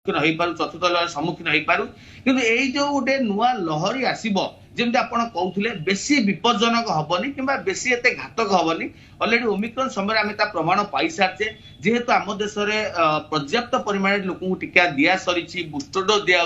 चतुर्थ लहर सम्मुखीन हो पारू किंतु यही जो गोटे नुआ लहरी आसीबो जेमती आपण कहउथिले बेसी विपज्जनक हबनी किंबा बेसी एते घातक हबनी ऑलरेडी ओमिक्रॉन समय आमे ता प्रमाण पाई सारचे जेहेतु आम देश में पर्याप्त परिमाण लोक टीका दिया सरी बूस्टर डोज दिया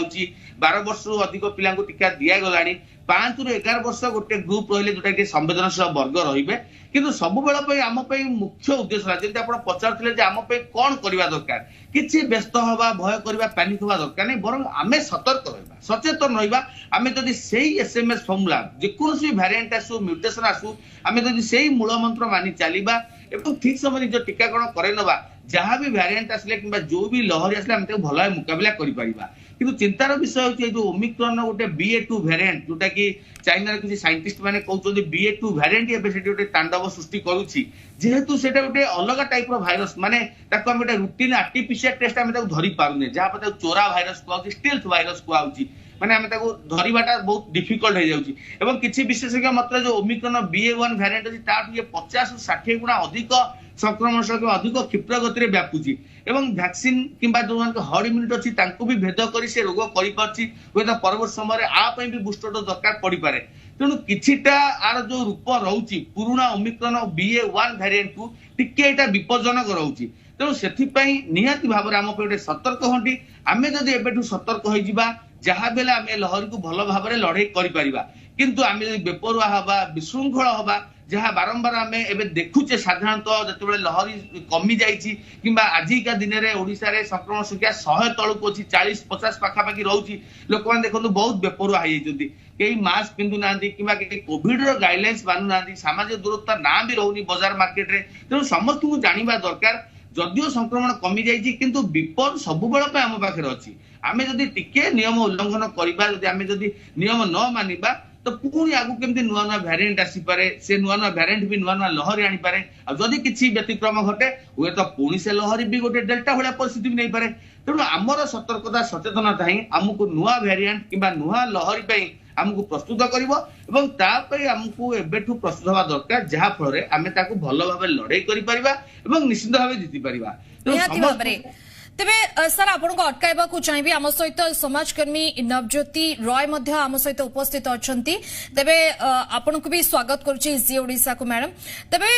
12 वर्ष अधिक पिला टीका दिया गलानी 5 ରୁ 11 वर्ष गोटे ग्रुप रहिले जोटा कि संवेदनशील वर्ग रहिबे किंतु सब बेला आम मुख्य उद्देश्य जमी आप पचारे आम कौन करवा दरकार किसी व्यस्त हवा भय करवा पैनिक हवा दरकार नहीं बर आम सतर्क रहा सचेतन रहा आम जदि से एसएमएस फर्मुला जेकोसी भैरिएंट आसू म्यूटेशन आसू आम जदि से मूल मंत्र मानि चलवा एवं ठीक समय निज टीकाकरण करवा जहाँ भी भैरिएंट आसले कि जो भी लहरी आसले आम भल मुकाबला करिपरिबा किंतु चिंतार विषय होची जो ओमिक्रॉन गोटे BA.2 भैरिएंट जोटा कि चाइना किसी साइंटिस्ट माने कहउछन BA.2 भैरिएंट एबे सेठी गोटे तांडव सृष्टि करूची जेहेतु सेटा गोटे अलग टाइप रो भाइरस माने ताको हम गोटे रूटीन आर्टिफिशियल टेस्ट हम ताको धरि पारुने जहाँ पर चोरा भाइरस कहउची स्टील्थ भाइरस कहउची माने हम ताको धरिबाटा बहुत डिफिकल्ट हो जाउची एवं किछि विशेषज्ञ मतलब जो ओमिक्रॉन BA.1 भैरिएंट अछि ता 50-60 गुना अधिक संक्रमण अधिक क्षिप्र गति व्यापुची एवं वैक्सीन किंबा जो हर्ड इम्यूनिटी अच्छी तांको भी भेद करी से रोग करि परछि होय त परवर्ती समय आ पई भी बूस्टर डोज दरकार पड़ी पारे तेणु किछिटा आर जो रूप रहउची पुराना ओमिक्रॉन BA.1 भैरिएंट को टिके एटा विपज्जनक रहउची तेणु सेथि पई निहाती भाबरे आम पे सतर्क हंडी आमे जदि एबेठु सतर्क होई जिबा जहाँ बेले आमे लहरी को भल भाबरे लड़ाई करि परिबा किंतु आमे जदि बेपरुआ हबा विशृंखल हबा जहाँ बारंबार आम ए देखुचे साधारणतः जो लहरी कमी जाइए कि आजिका दिन में ओडिशा रे संक्रमण संख्या 100 तलक अच्छी 40-50 पाखापाखि रोचे लोक मैंने देखो बहुत बेपरुआ हो जाती कई मास्क पिंधु ना कि कोविड गाइडलाइंस मानु ना सामाजिक दूरत्व ना भी रोनी बाजार मार्केट रे तेणु समस्त को जानवा दरकार जदियो संक्रमण कमी जाइए किंतु विपद सब बेल आम पाखे अच्छी आम जदि टिके नियम उल्लंघन करवा आम जदि नियम न मानिबा तो पुणी आगु केमती नुआ नुआ भैरिएंट आसीपारे से नुआ नुआ भैरिएंट भी नुआ नुआ लहरी आनीपारे जदि किसी व्यतिक्रम घटे हुए तो पुणी से लहरी भी गोटे डेल्टा भाया परिस्थिति भी नहीं पारे तेणु आमर सतर्कता सचेतनता ही आमको नुआ भैरिएंट कि नुआ लहरी आमको प्रस्तुत कर आमको एबेठू प्रस्तुत हवा दरकार जहाँ फल आम भल भाव लड़ाई कर निश्चित भाव जीति पार तेबे सर आपन को अटकाइबा को चाहिबी आम सहित समाजकर्मी नवज्योति रॉय मध्य आम सहित उपस्थित अछंती तेबे आपन को भी स्वागत करूची जी ओडिसा को मैडम तेबे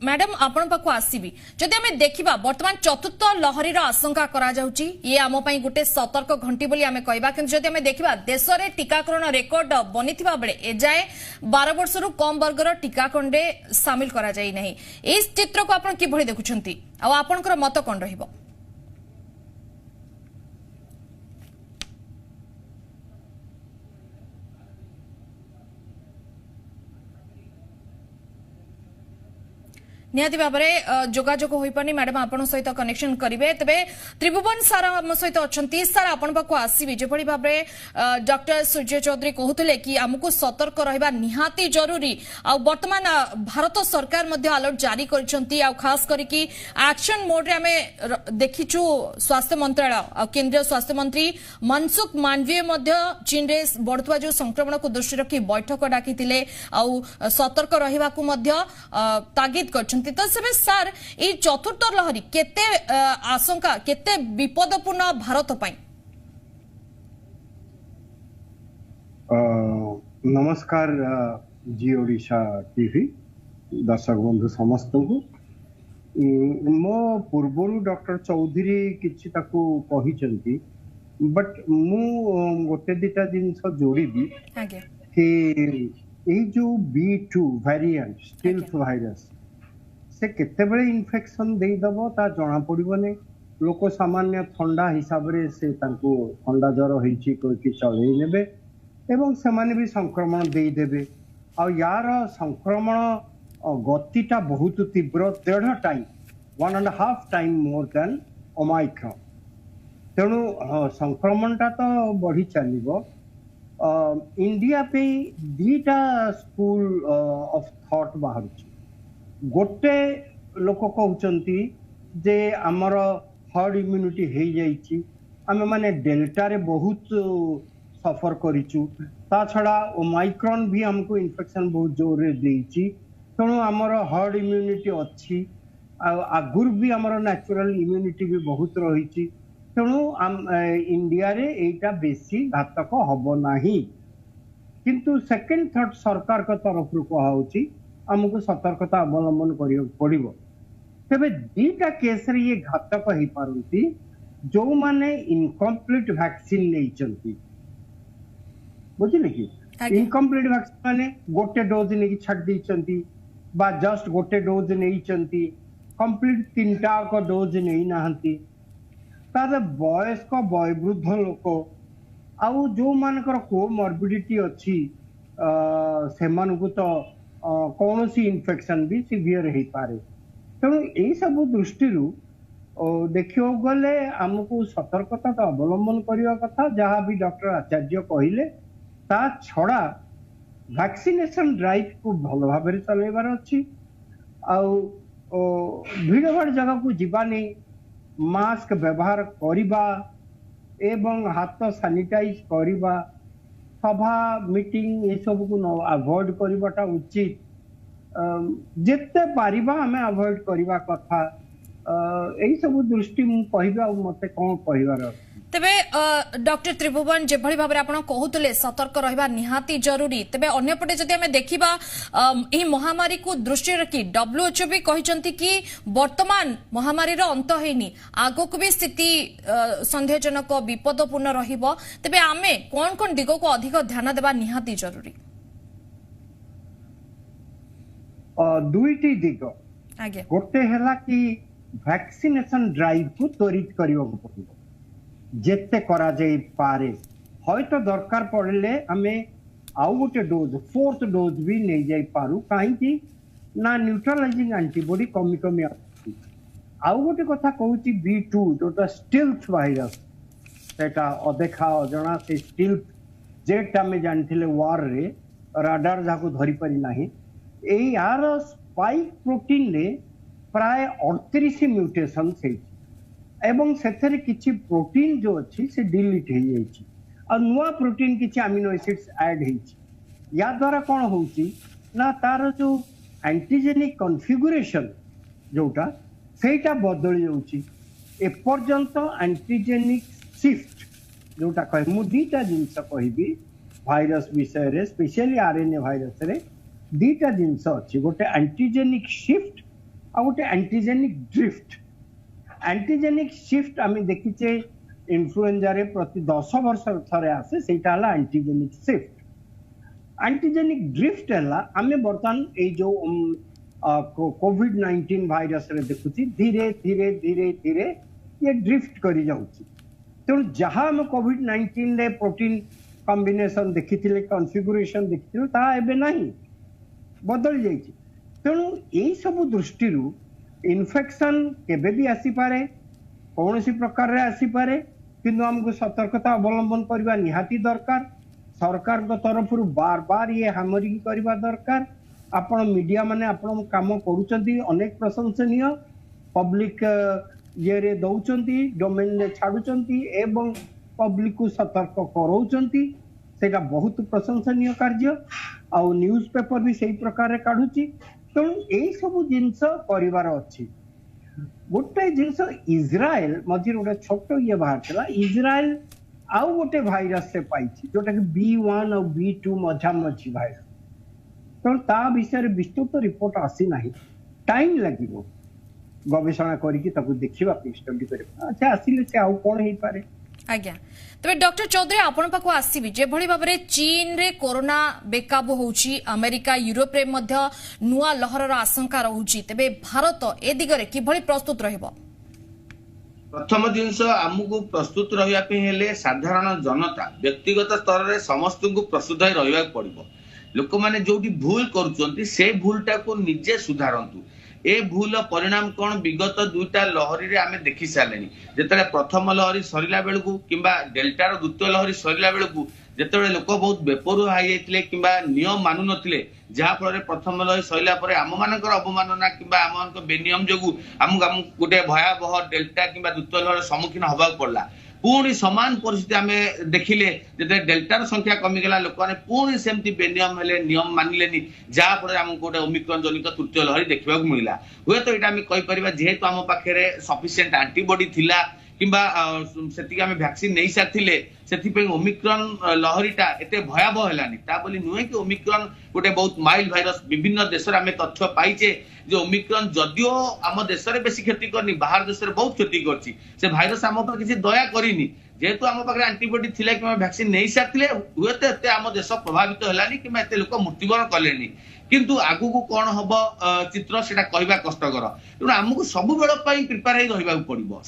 मैडम आपन पाको आसीबी जदि हमें देखिबा वर्तमान चतुर्थ लहरी रो आशंका करा जाउची ये आम पई गुटे सतर्क घंटी बोली हमें कहबा किंतु जदि हमें देखिबा देश रे टीकाकरण रेकॉर्ड बनिथिबा बेले ए जाय 12 वर्ष रु कम वर्ग रो टीकाकरण रे शामिल करा जाई नहीं इस चित्र को आपन कि भଳି देखुछंती आ आपनकर मत कोन रहिबो निहाती भाव में जोगाजोग हो पानी मैडम आपण सहित कनेक्शन करेंगे तेरे त्रिभुवन सार आम सहित अच्छा सार आपण पाक आसवि जो भाव में डॉक्टर सूर्य चौधरी कहते कि आमको सतर्क रहा निहाती जरूरी वर्तमान भारत सरकार अलर्ट जारी कर खास करके एक्शन मोड रे आम देखीचु स्वास्थ्य मंत्रालय केंद्रीय स्वास्थ्य मंत्री मनसुख मांडवीय चीन रे बढ़ुवा जो संक्रमण को दृष्टि रखी बैठक डाकी सतर्क रहा तागिद कर तो सेबे सर ये चतुर्थ लहरी केते आशंका केते विपदपूर्ण भारत पई नमस्कार जी ओडिशा टीवी दर्शक बंधु समस्त को मो पूर्व डॉक्टर चौधरी किछि ताकू कहिसंती बट मु गोटे दिटा जिंस जोड़ीबी कि ए जो B.2 वेरिएंट स्टील्थ वायरस से केतेबेले इन्फेक्शन देदब ता जना पड़े लोक सामान्य ठंडा हिसाब से ठंडा ज्वर होती चलई ने एवं से भी संक्रमण देदेवे आ यार संक्रमण गतिटा बहुत तीव्र 1.5 time 1.5 time more than Omicron तेणु संक्रमणटा तो बढ़ी चलो इंडिया पे दीटा स्कूल ऑफ थॉट बाहर गोटे लोक कहते जे आमर हर्ड इम्यूनिटी हो जाइए आम मैंने डेल्टा रे बहुत सफर करिचु ता छड़ा ओमाइक्रॉन भी हमको इन्फेक्शन बहुत जोर रे देइची तेणु आमर हर्ड इम्यूनिटी अच्छी आगुर भी आमर नेचुरल इम्यूनिटी भी बहुत रही तेणु इंडिया रे एटा बेसी घातक हब नाही किंतु सेकेंड थर्ड सरकार का तरफ कहुची आमको सतर्कता अवलंबन करियो पड़िबो तबे दीटा केस रे ये घातक हो पारंती जो माने इनकम्प्लीट वैक्सीन नहीं बुझिले कि इनकम्प्लीट वैक्सीन माने गोटे डोज नहीं छाड़ दी बा जस्ट गोटे डोज नहीं कंप्लीट तीनटा को डोज नहीं नाहंती तार वयस्क वयोवृद्ध लोक आउ जो मानकर कोमॉर्बिडिटी अच्छी से तो कौन सी इन्फेक्शन भी सिवियर हो पारे तेणु यही सब दृष्टि देखियो गले आमको सतर्कता तो अवलंबन करने कथा जहाँ भी डॉक्टर आचार्य कहले ता छड़ा वैक्सीनेशन ड्राइव को भल भाव चलैबार अच्छी भीड़ भाड़ जगह को जीवानी मास्क व्यवहार करिबा एवं हाथ सैनिटाइज करिबा सभा मीटिंग ये सब को अवॉइड करवाटा उचित जिते पारिबा हमें अवॉइड करवा कथा यही सब दृष्टि मु कहबा मते कोन कहबार तेबे डॉक्टर त्रिभुवन जे भली भाबरे आपण कहउतले सतर्क रहबा निहाती जरूरी तेबे अन्य पटे जदि हमें देखिबा एही महामारी को दृष्टि रखी WHO भी कहिसंती कि वर्तमान महामारी रो अंत हेनी आगो को भी स्थिति संदेहजनक विपदपूर्ण रहिबो तेबे आमे कोन कोन दिगो को अधिक ध्यान देबा निहाती जरूरी दुईटी दिग आगे गोटे हला कि वैक्सीनेशन ड्राइव को त्वरित करियो पड़िबो जेते करा जाई पारे हयतो दरकार पड़ले हमें आउ गोटे डोज फोर्थ डोज भी नहीं जाई पारू काहे ना न्यूट्रलाइजिंग एंटीबॉडी कमी कमी आसी आउ गोटे कथा कहूची B2 जोटा स्टिल्थ वायरस सेटा अदेखा अजना से स्टिल्थ जेटा में जानथिले वार रे राडार जाको धरि परि नाही एई यार स्पाइक प्रोटीन रे प्राय 38 म्यूटेशन से एवं सेथरे किछि प्रोटीन जो अछि से डिलीट हो जाइछि और नुआ प्रोटीन किछि अमीनो एसिड्स ऐड होइछि या द्वारा कोन होउछि ना तार जो एंटीजेनिक कॉन्फ़िगरेशन जोटा सेटा बदल जाउछि ए पर्यंत एंटीजेनिक शिफ्ट जोटा कह मु दीटा जिंस कहबी वायरस विषय रे स्पेशली आरएनए वायरस रे दीटा जिंस अछि गोटे एंटीजेनिक शिफ्ट और गोटे एंटीजेनिक ड्रिफ्ट एंटीजेनिक शिफ्ट आम देखीचे इन्फ्लुएंजा रे प्रति 10 वर्ष थरे आसे सेटा हला एंटीजेनिक शिफ्ट एंटीजेनिक ड्रिफ्ट हला आमे बर्तन ए जो कोविड-19 वायरस रे देखुची धीरे धीरे धीरे धीरे ये ड्रिफ्ट करी जाउची तो जहां हम कोविड-19 रे प्रोटीन कॉम्बिनेशन देखिथिले कॉन्फ़िगरेशन देखिथिले ता एबे नाही बदल जाइची तेणु यही सब दृष्टि इन्फेक्शन केबे भी आसी पारे कौन सी प्रकार रे आसी पारे किंतु हमको सतर्कता अवलंबन करबा निहाती दरकार सरकार को तरफ बार बार ये हैमरिंग करबा दरकार आपण मीडिया माने आपण काम करूचंती अनेक प्रशंसनीय पब्लिक ये रे दउचंती डोमेन रे छाडुचंती एवं पब्लिक को सतर्क करौचंती सेटा बहुत प्रशंसनीय कार्य आ न्यूज पेपर भी सही प्रकार रे काढुची तेणु यही सब जिनस कर गोटे जिनस इज्राएल मझे गोटे छोट ये बाहर चला इज्राएल आउ गोटे भाइरस से पाई जोटा कि B1 और B2 मझा मझी भाइरस तेणु ता विषय विस्तृत रिपोर्ट आसी ना टाइम लगे गवेषणा करके देखा स्टडी कर अच्छा आसिले से आउ कौन हो पारे आज्ञा तबे डॉक्टर चौधरी आपण पाखु आसीबी जे भली भाबरे चीन रे कोरोना बेकाबू होउची अमेरिका यूरोप रे मध्य नुआ लहरर आशंका रहउची तबे भारत ए दिगरे कि भली प्रस्तुत रहबो प्रथम जिनस आमको प्रस्तुत रहिया पे हेले साधारण जनता व्यक्तिगत स्तर रे समस्त को प्रस्तुत होई रहिया पड़िबो लोक माने जोटी भूल करूचंती से भूलटा को निजे सुधारंतु ए भूल परिणाम कौन विगत दुईटा लहरी रे आमे देखि सालेनी जेतले प्रथम लहरी सरिला बेलकू किंबा डेल्टा रो द्वितीय लहरी सरिला बेलकू जेतले लोक बहुत बेपरु हाई जाइतिले किंबा नियम मानु नथिले जहा फल प्रथम लहरी सरिला परे आम मानकर अवमानना किंबा आम मानकर बेनियम जोगु आमु गोटे भयावह डेल्टा किंबा द्वितीय लहरी सम्मुखीन हबाक पड़ला पुणी समान परिस्थिति आम देखिले जब डेल्टार संख्या कमिगला लोक मैंने पुणी सेमती बेनियम हेले नियम मानिलेनी जहाँफल आमको गोटे ओमिक्रॉन जनित तृतीय लहरी देखा मिला हे तो यहाँ कहीपर जेहेतु आम पाखे सफिसीयंट आंटीबॉडी थिला किंबा सेतिक आमे वैक्सीन नहीं साथिले सेति ओमिक्रॉन लहरीटा एते भयावह हेलानी ता बोली नुहे कि ओमिक्रॉन गोटे बहुत माइल्ड भाइरस विभिन्न देश रे आमे तथ्य पाइचे जो ओमिक्रॉन जदियो आम देश रे बेसी क्षति करनी बाहर देश रे बहुत क्षति करची से भाइरस आम पर किसी दया करिनी जेहेतु आम पाखे आंटीबॉडी थिला कि वैक्सीन नहीं साथिले हुए तो एते आम देश प्रभावित हेलानी कि एते लोक मृत्युवरण कलेनी किंतु आगु को कौन हम चित्र से कहवा कष्टकर तेणु आमको सब बेल प्रिपेयर रहा पड़ो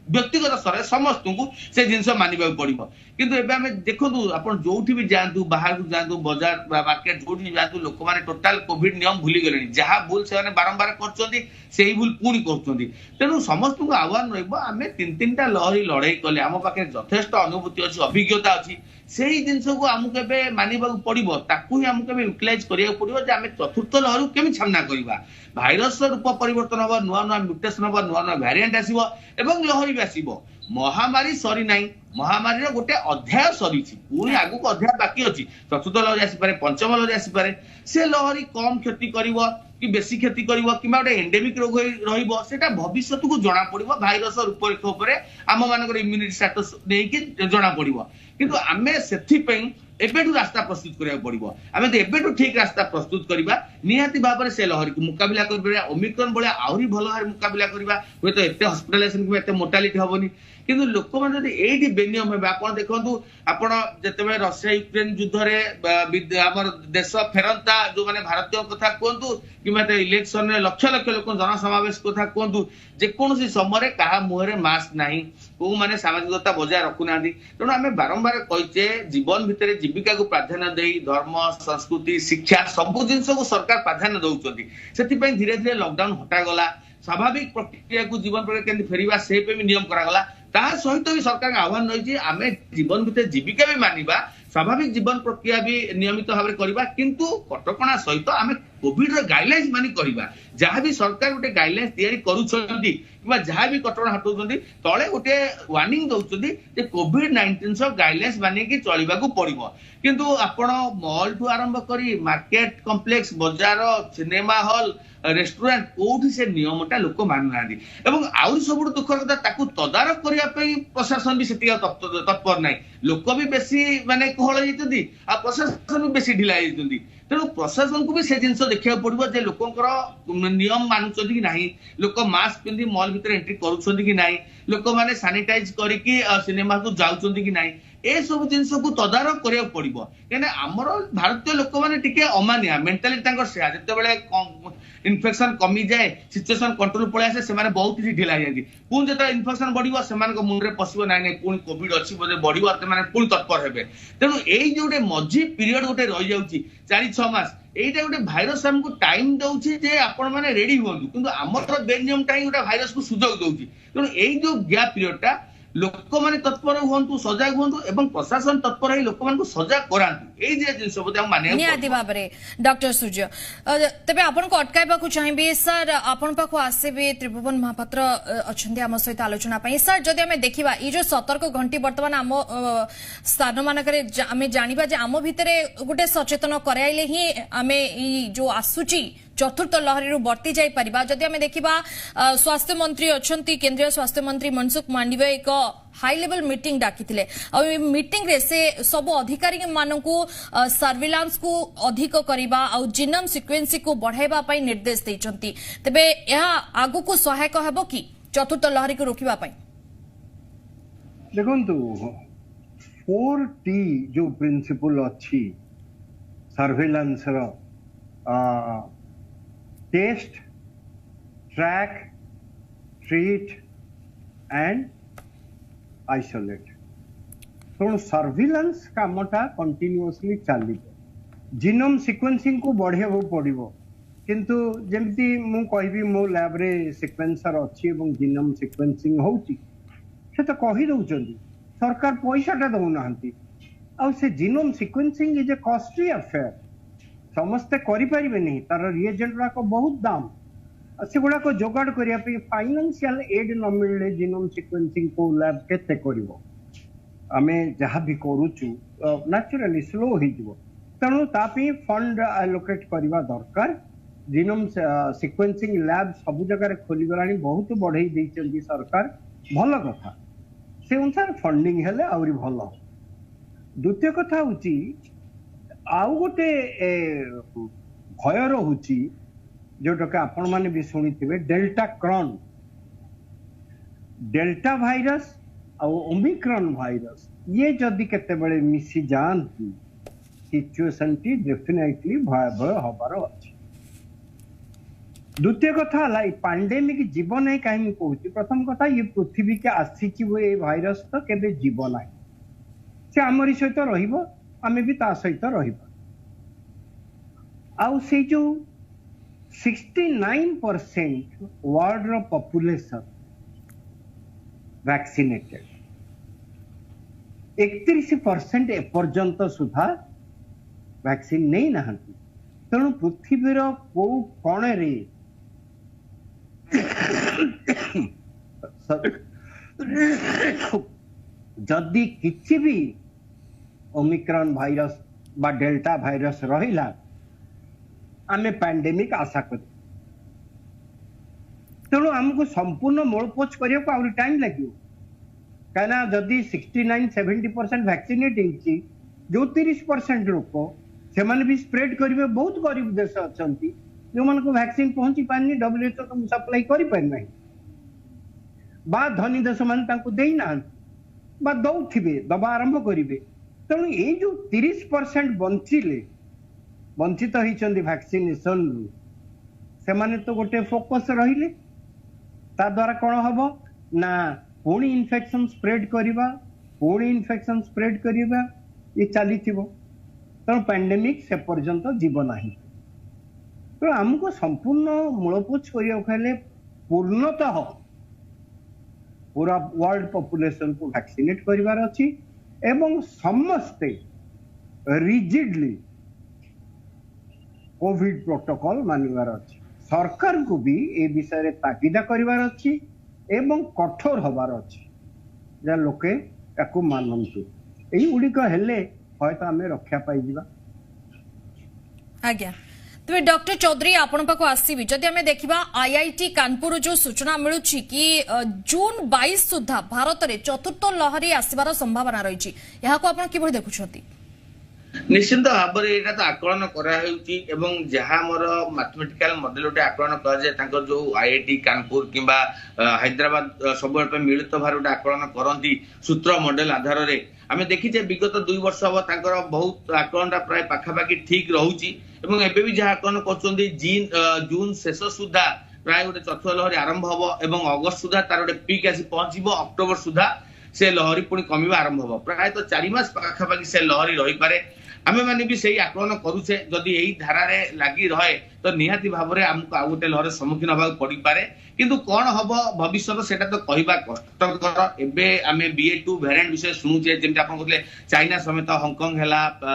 व्यक्तिगत स्तर में समस्त को से जिन मानवा पड़ो किंतु एबे आमे देखु आप जो भी जातु बाहर को जातु बजार मार्केट जो जातु लोक मैंने टोटाल कोविड नियम भूली गले जहाँ भूल से बारंबार कर भूल पुणी कर तेणु समस्त को आह्वान रहा तीन तीन टा लहरी लड़ाई कले आम पाखे यथेष्ट अनुभूति अच्छी अभिज्ञता अच्छी से जिन को आमको मानवा पड़ो ताकू ही आमको यूटिलाइज करा पड़ो जे आम चतुर्थ लहर केमी सामना करवा भाइरस रूप परिवर्तन हम नुआ नुआ म्यूटेशन हम नुआ नुआ वेरिएंट आसीबो एवं लहरी भी आसीबो महामारी सरी ना महामारी गोटे अध्याय सरी पुणी आगु को अध्याय बाकी अच्छी चतुर्थ लहरी आसपे पंचम लहरी आसपे से लहरी कम क्षति कर कि बेसी क्षति कर गोटे एंडेमिक रोग रहा भविष्य को जना पड़ो भाइरस रूपरेख उपर आम मान इम्यूनिटी स्टेटस नहीं जना पड़ो किंतु आमे से एबेठू रास्ता प्रस्तुत करा पड़ो आम तो एबेठू ठीक रास्ता प्रस्तुत करवा निहाती भाव में से लहरी को मुकाबला कर ओमिक्रॉन भाया आहरी भल भाव मुकाबला करवा हूँ तो एत हस्पिटालाइजेशन एत मोर्टालिटी हेनी किंतु लोक मैंने ये बेनियम हे आप देखु आपड़ जिते रशिया यूक्रेन युद्ध आम देश फेरंता जो मैंने भारतीय कथा कहतु कि इलेक्शन लक्ष लक्ष लोक जनसमावेश कथा कहतु जेकोसी समय क्या मुहर मास्क ना को मैंने सामाजिकता बजाय रखुना तेणु आम बारंबार कहीचे जीवन भितर जीविका को प्राधान्य दे धर्म संस्कृति शिक्षा सबू जिन को सरकार प्राधान्य दौरान से धीरे धीरे लॉकडाउन हटागला स्वाभाविक प्रक्रिया को जीवन प्रक्रिया फेरवा से भी नियम करागला सहित भी सरकार आह्वान रही आम जीवन भितर जीविका भी मानिबा स्वाभाविक जीवन प्रक्रिया भी नियमित भाव में करवा किंतु कटकणा सहित आम कोविड गाइडलाइंस मानि करवा जहाँ भी सरकार गोटे गाइडलाइंस तैयारी करुछंती कि जहाँ भी कटकणा हटाउछंती तले गोटे वार्निंग दउछंती जे कोविड-19 गाइडलाइंस मानि कि चलिबा को पड़िबो किंतु आपण मॉल ठू आरंभ करी मार्केट कॉम्प्लेक्स बाजार सिनेमा हॉल रेस्टोरेंट कोठी से नियमटा लोक मानुना एवं आउरी सब दुख कथा ताकू तदारक करने प्रशासन भी से तत्पर ना लोक भी बेसी माने कोहल जाती आ प्रशासन भी बेसी ढिला जाती तेणु प्रशासन को भी से जिन देखा पड़ो जे लोकंर नियम मानुंट कि ना लोक मास्क पिंधि मॉल भीतर एंट्री करुँच कि ना लोक मैंने सानिटाइज करके सिनेमा को जाऊँ कि ना ए सब जिन को तदारक करा पड़ो कहीं आमर भारतीय लोक मैंने अमानिया मेंटालिटी जिते इन्फेक्शन कमी जाए सिचुएशन कंट्रोल पड़े आसे से बहुत किसी ढिला जाती पुणी जो इन्फेक्शन बढ़ो से मुंडे पशो ना पुणी कोविड अच्छी बोले बढ़ो पुणी तत्पर हे तेणु यही जो मझी पीरियड गोटे रही जाऊँगी 4-6 मास यहीटा गोटे भाइरस आमको टाइम दौर जे आपण मैंने रेडी हूँ कि आमर बेनियमटा ही गोटे भाइरस को सुजोग दौर तेणु यही जो गैप पीरियडटा लोक मैंने तत्पर हूँ सजग हूँ एवं प्रशासन तत्पर है लोक मान सजग कराते डॉक्टर सूर्य तेरे आपन को अटकाइबा को चाहिए सर आपन पाखु आसीबे त्रिभुवन महापात्र अच्छा आम सहित आलोचना सर जदि आम देखा ये जो सतर्क घंटी बर्तमान आम स्थान मानक जाना जे आम भितर गोटे सचेतन कराइले ही आम जो आसुची चतुर्थ लहरी बर्ती जाई परिबा जदि आम देखा स्वास्थ्य मंत्री अच्छा केंद्रीय स्वास्थ्य मंत्री मनसुख मांडविया एक हाई लेवल मीटिंग डाकिथिले आ मीटिंग रे से सब अधिकारी मानकू सर्विलांस को अधिक करिबा आ जीनोम सीक्वेंसिंग को बढ़ाइबा पई निर्देश दैछंती तबे यह आगु को सहायक हेबो कि चतुर्थ लहरी को रोकिबा पई देखंतु 4T जो प्रिंसिपल अछि सर्विलांस रो test track treat and isolate तेणु सर्विलांस कामटा कंटिन्यूअसली चली जीनोम सीक्वेंसिंग को बढ़ाइबा पड़ो किंतु जमती मु कहबी मो लैब रे सीक्वेंसर अच्छी एवं जीनोम सीक्वेंसिंग होउची से तो कही दउचंदी सरकार पैसाटा दउना हंती आ से genome sequencing is a costly affair समस्ते करि परिबे नहीं तार रिएजेंट रा को बहुत दाम से गुड़ा को जोगाड़ करिया पे फाइनेंशियल एड न मिलले जीनोम सीक्वेंसिंग को लैब केते करिवो आमे जहाँ भी करूचु नेचुरली स्लो हो जिवो तेणु तापी फंड एलोकेट करवा दरकार जीनोम सीक्वेंसिंग लैब सब जगह खोली गलानी बहुत बढ़ई देइचंदी सरकार भल कथा से अनुसार फंडिंग हेले आउरी भल। द्वितीय कथा होची आउ गोटे भय रहुची जोटा कि आपण माने भी सुनिथिबे डेल्टा क्रॉन, डेल्टा भाइरस और ओमिक्रॉन भाइरस ये जदि केते बेले मिसी जानती सिचुएशन टी डेफिनेटली भयावह हबार अछि। द्वितीय कथा हला पैंडेमिक जीवन है कहीं कहूँ। प्रथम कथा ये पृथ्वी के आसी ये भाइरस तो केबे जीवन है से आमरी सहित रहिबो आमे भी ता सहित रहिबो। आउ से जो 69% वर्ल्ड रो पॉपुलेशन वैक्सीनेटेड, 31% एपर्यंत सुधा वैक्सीन नहीं नहांती। तेणु पृथ्वी रो को कोणे रे जदि किछि भी ओमिक्रॉन भाइरस बा डेल्टा भाइरस रहिला आमे पैंडेमिक आशा कर। तेणु हमको संपूर्ण मोड़पोच करिया को आउरी टाइम लागियो। कहना जदि 69-70% वैक्सीनेट होइछि जो 30% लोक से माने भी स्प्रेड करिवे। बहुत गरीब देश अछंती जो मन को वैक्सीन पहुंची पानी WHO तो सप्लाई करि पार नाही बा धनी देश मान तांको देई ना बा दौथिबे दबा आरंभ करिवे। तेणु ये जो 30% वंचित होइछंती वैक्सीनेशन रु से माने तो गोटे फोकस रहिले ता द्वारा कोन हबो ना पुणी इन्फेक्शन स्प्रेड करिबा ये चलीथिबो। तेणु पैंडेमिक से पर्यंत जीव नाही। तो हमको संपूर्ण मूलपोच करिया खाले पूर्णतः पूरा वर्ल्ड पॉपुलेशन को वैक्सीनेट करिवार अछि एवं समस्ते रिजिडली कोविड प्रोटोकॉल मानिवार अछि। सरकार को भी ए विषय रे ताकीदा करिवार अछि एवं कठोर हबार अछि जा लोके याकू मानंतु। एई उडिक हेले हयतो आमे रक्षा पाई जिबा। आज्ञा तबे डॉक्टर चौधरी आपण पाको आसीबी जदि हमें देखिबा IIT कानपुर जो सूचना मिलुछि कि जून 22 सुधा भारत रे चतुर्थ लहरी आसीबार संभावना रहिछि। याको आपण किबो देखुछथि? निश्चित भाव में यहाँ तो आकलन कराऊँ जहाँ मोर मैथमेटिकल मॉडल गोटे आकलन कर जो IIT कानपुर कि हैदराबाद सब मिलित भाव गोटे आकलन करती सूत्र मॉडल आधार में आम देखीचे विगत 2 वर्ष हम बहुत आकलन प्राय पाखापाखि ठीक रोचे एवं भी जहाँ आकलन कर जून शेष सुधा प्राय गोटे चतुर्थ लहरी आरंभ हम और अगस्त सुधा तार गोटे पिक आसी पहुंच अक्टोबर सुधा से लहरी पुणी कमिबा आरंभ हम प्राय तो 4 मास पाखापाखि से लहरी रही पारे। आमे माने भी सही आकलन करूचे जदि यही धारा लगी रहे तो निहाती भाव में आमको आ गोटे लहर सम्मुखीन होगा पड़ पारे। किंतु कौन हम भविष्य से कहवा कष्टर। एवं आम BA.2 वेरिएंट विषय शुणुचे जमी आप कहते चाइना समेत हांगकांग है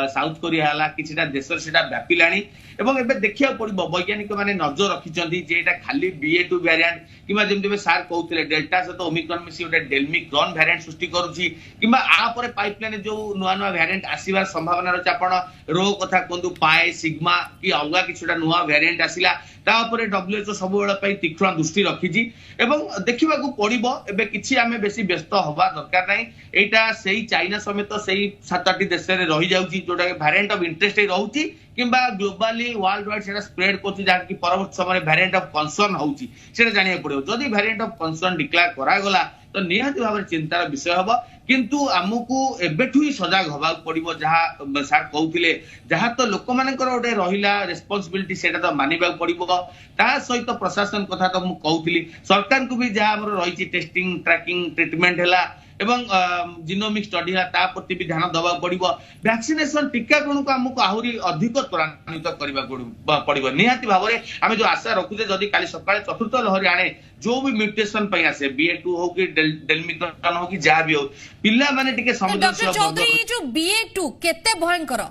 साउथ कोरिया है कि देश से व्यापिलानी एवं एबे देखिया पड़ो वैज्ञानिक माने नजर रखिछंती जे एटा खाली BA.2 वेरिएंट किबा जेमते सार कहउतले डेल्टा सहित ओमिक्रॉन मिसी गोटे डेल्मिक्रॉन वेरिएंट सृष्टि करूची किबा आ परे पाइपलाइन जो नुआ नुआ वेरिएंट आसीबार संभावना रही आपण रो कथा कहतु पाए सिग्मा कि अलगा किछुटा नुआ वेरिएंट आसिला ता उपरे WHO सब बेला पई तीक्ष्ण दृष्टि रखिजी एवं देखिबा को पड़िबो। एबे किछि आमे बेसी व्यस्त होबा दरकार नै। एटा सेही चाइना समेत सेही 7-8 देश रे रही जाउची जोटा वेरिएंट ऑफ इंटरेस्ट रहउची किंबा ग्लोबली वर्ल्ड वाइड सेटा स्प्रेड करछि जहा कि परवर्ती समय वेरिएंट ऑफ कंसर्न होउची सेटा जानिया पड़िबो। जदि वेरिएंट ऑफ कंसर्न डिक्लेयर करा गला तो निहाती भाव में चिंतार विषय हम किंतु आमको एबेठु ही सजग होगा पड़ो जहाँ सार कहते जहाँ तो लोक मान गोटे रहा रेस्पॉन्सिबिलिटी से तो मानवा पड़ो ता सहित प्रशासन कथा तो मुझे कहती सरकार को भी जहाँ रही टेस्टिंग ट्रैकिंग ट्रिटमेंट है एवं जीनोमिक स्टडी है ता प्रति भी ध्यान दबा पड़ो। वैक्सीनेशन टीकाकरण को आमको आहरी अधिक त्वरान्वित करने पड़ो। निहाती भाव में आम जो आशा रखुचे जदि काली सकाळे चतुर्थ लहरी आने जो भी म्यूटेशन पे आसे BA.2 हो कि डेल्मिक्रॉन हो कि जहाँ भी हो पिला माने टिके संवेदनशील। डॉक्टर चौधरी जो BA.2 केते भयंकर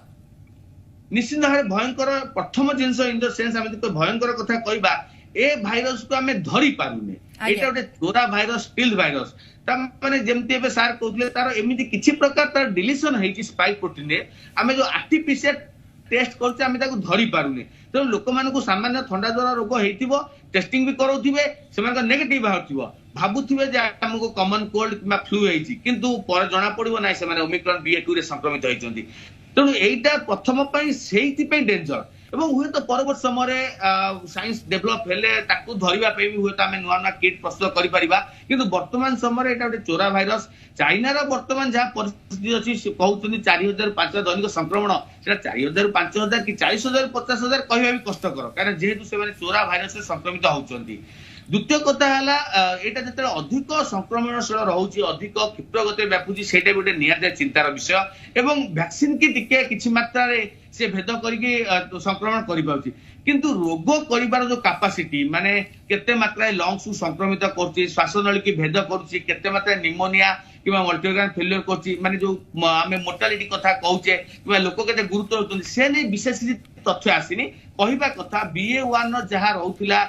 निश्चित भाव भयंकर प्रथम जिनस इन द सेंस आम तो भयंकर कथा कहबा ए भाइरस को आम धरी पारुने एटा गोटे चोरा भाइरस स्टिल्ड भाइरस ताने जेमती एबे सार कहउतले तार एमिति किछि प्रकार तार डिलीशन हेछि स्पाइक प्रोटीन रे आमे जो आर्टिफिशियल टेस्ट करछे आमे ताको धरी पारुने। तो लोक मानकु सामान्य ठंडा ज्वर रोग हेतिबो टेस्टिंग भी कराउथिबे सेमानका नेगेटिव बाहरथिबो भाबुथिबे जे हमको कॉमन कोल्ड किबा फ्लू हेछि किंतु पर जणा पड़िबो नै सेमाने ओमिक्रॉन BA2 रे संक्रमित होइचंती तेणु एटा प्रथम पई सेहिति पई डेंजर এবং হুয়েত পরবর্তী সময়ে সাইন্স ডেভেলপ হেলে তাকে ধরিবা পাই হুয়েত আমি নূয়া নূয়া কিট প্রস্তুত করিপারিবা কিন্তু বর্তমান সময়ে এটা গোটে চোরা ভাইরস চাইনার বর্তমান যা পরিস্থিতি ଅଛି কହୁଛନ୍ତି 4000 5000 দৈনিক সংক্রমণ সেটা 4000 5000 কি 40000 50000 কহিবা भी কষ্টকর কারণ যেহেতু সেমানে চোরা ভাইরসে সংক্রমিত হউଛନ୍ତି দ্বিতীয় কথা হলা এটা যেতে ଅଧିକ সংক্রমণশীଳ রହୁଛି ଅଧିକ କ୍ଷିପ୍ର ଗତିରେ ବ୍ୟାପୁଛି ସେଇଟା ବି ଗୋଟେ ନିହାତି ଚିନ୍ତାର ବିଷୟ ଏବଂ ଭ୍ୟାକ୍ସିନ କି ଟିକେ କିଛି ମାତ୍ରାରେ से भेद करके संक्रमण करिपाउछि किंतु रोग करिबार जो कैपेसिटी माने केते मात्रा लंग्स संक्रमित करछि श्वासनली की भेद करछि केते मात्रा निमोनिया किबा मल्टीऑर्गन फेलियर करछि माने जो हमें मोर्टालिटी कथा कहउछे किबा लोक केते गुरुत्व होतुनि से नै विशेष तथ्य आसीनी कहिबा कथा BA1 जहा रहउथिला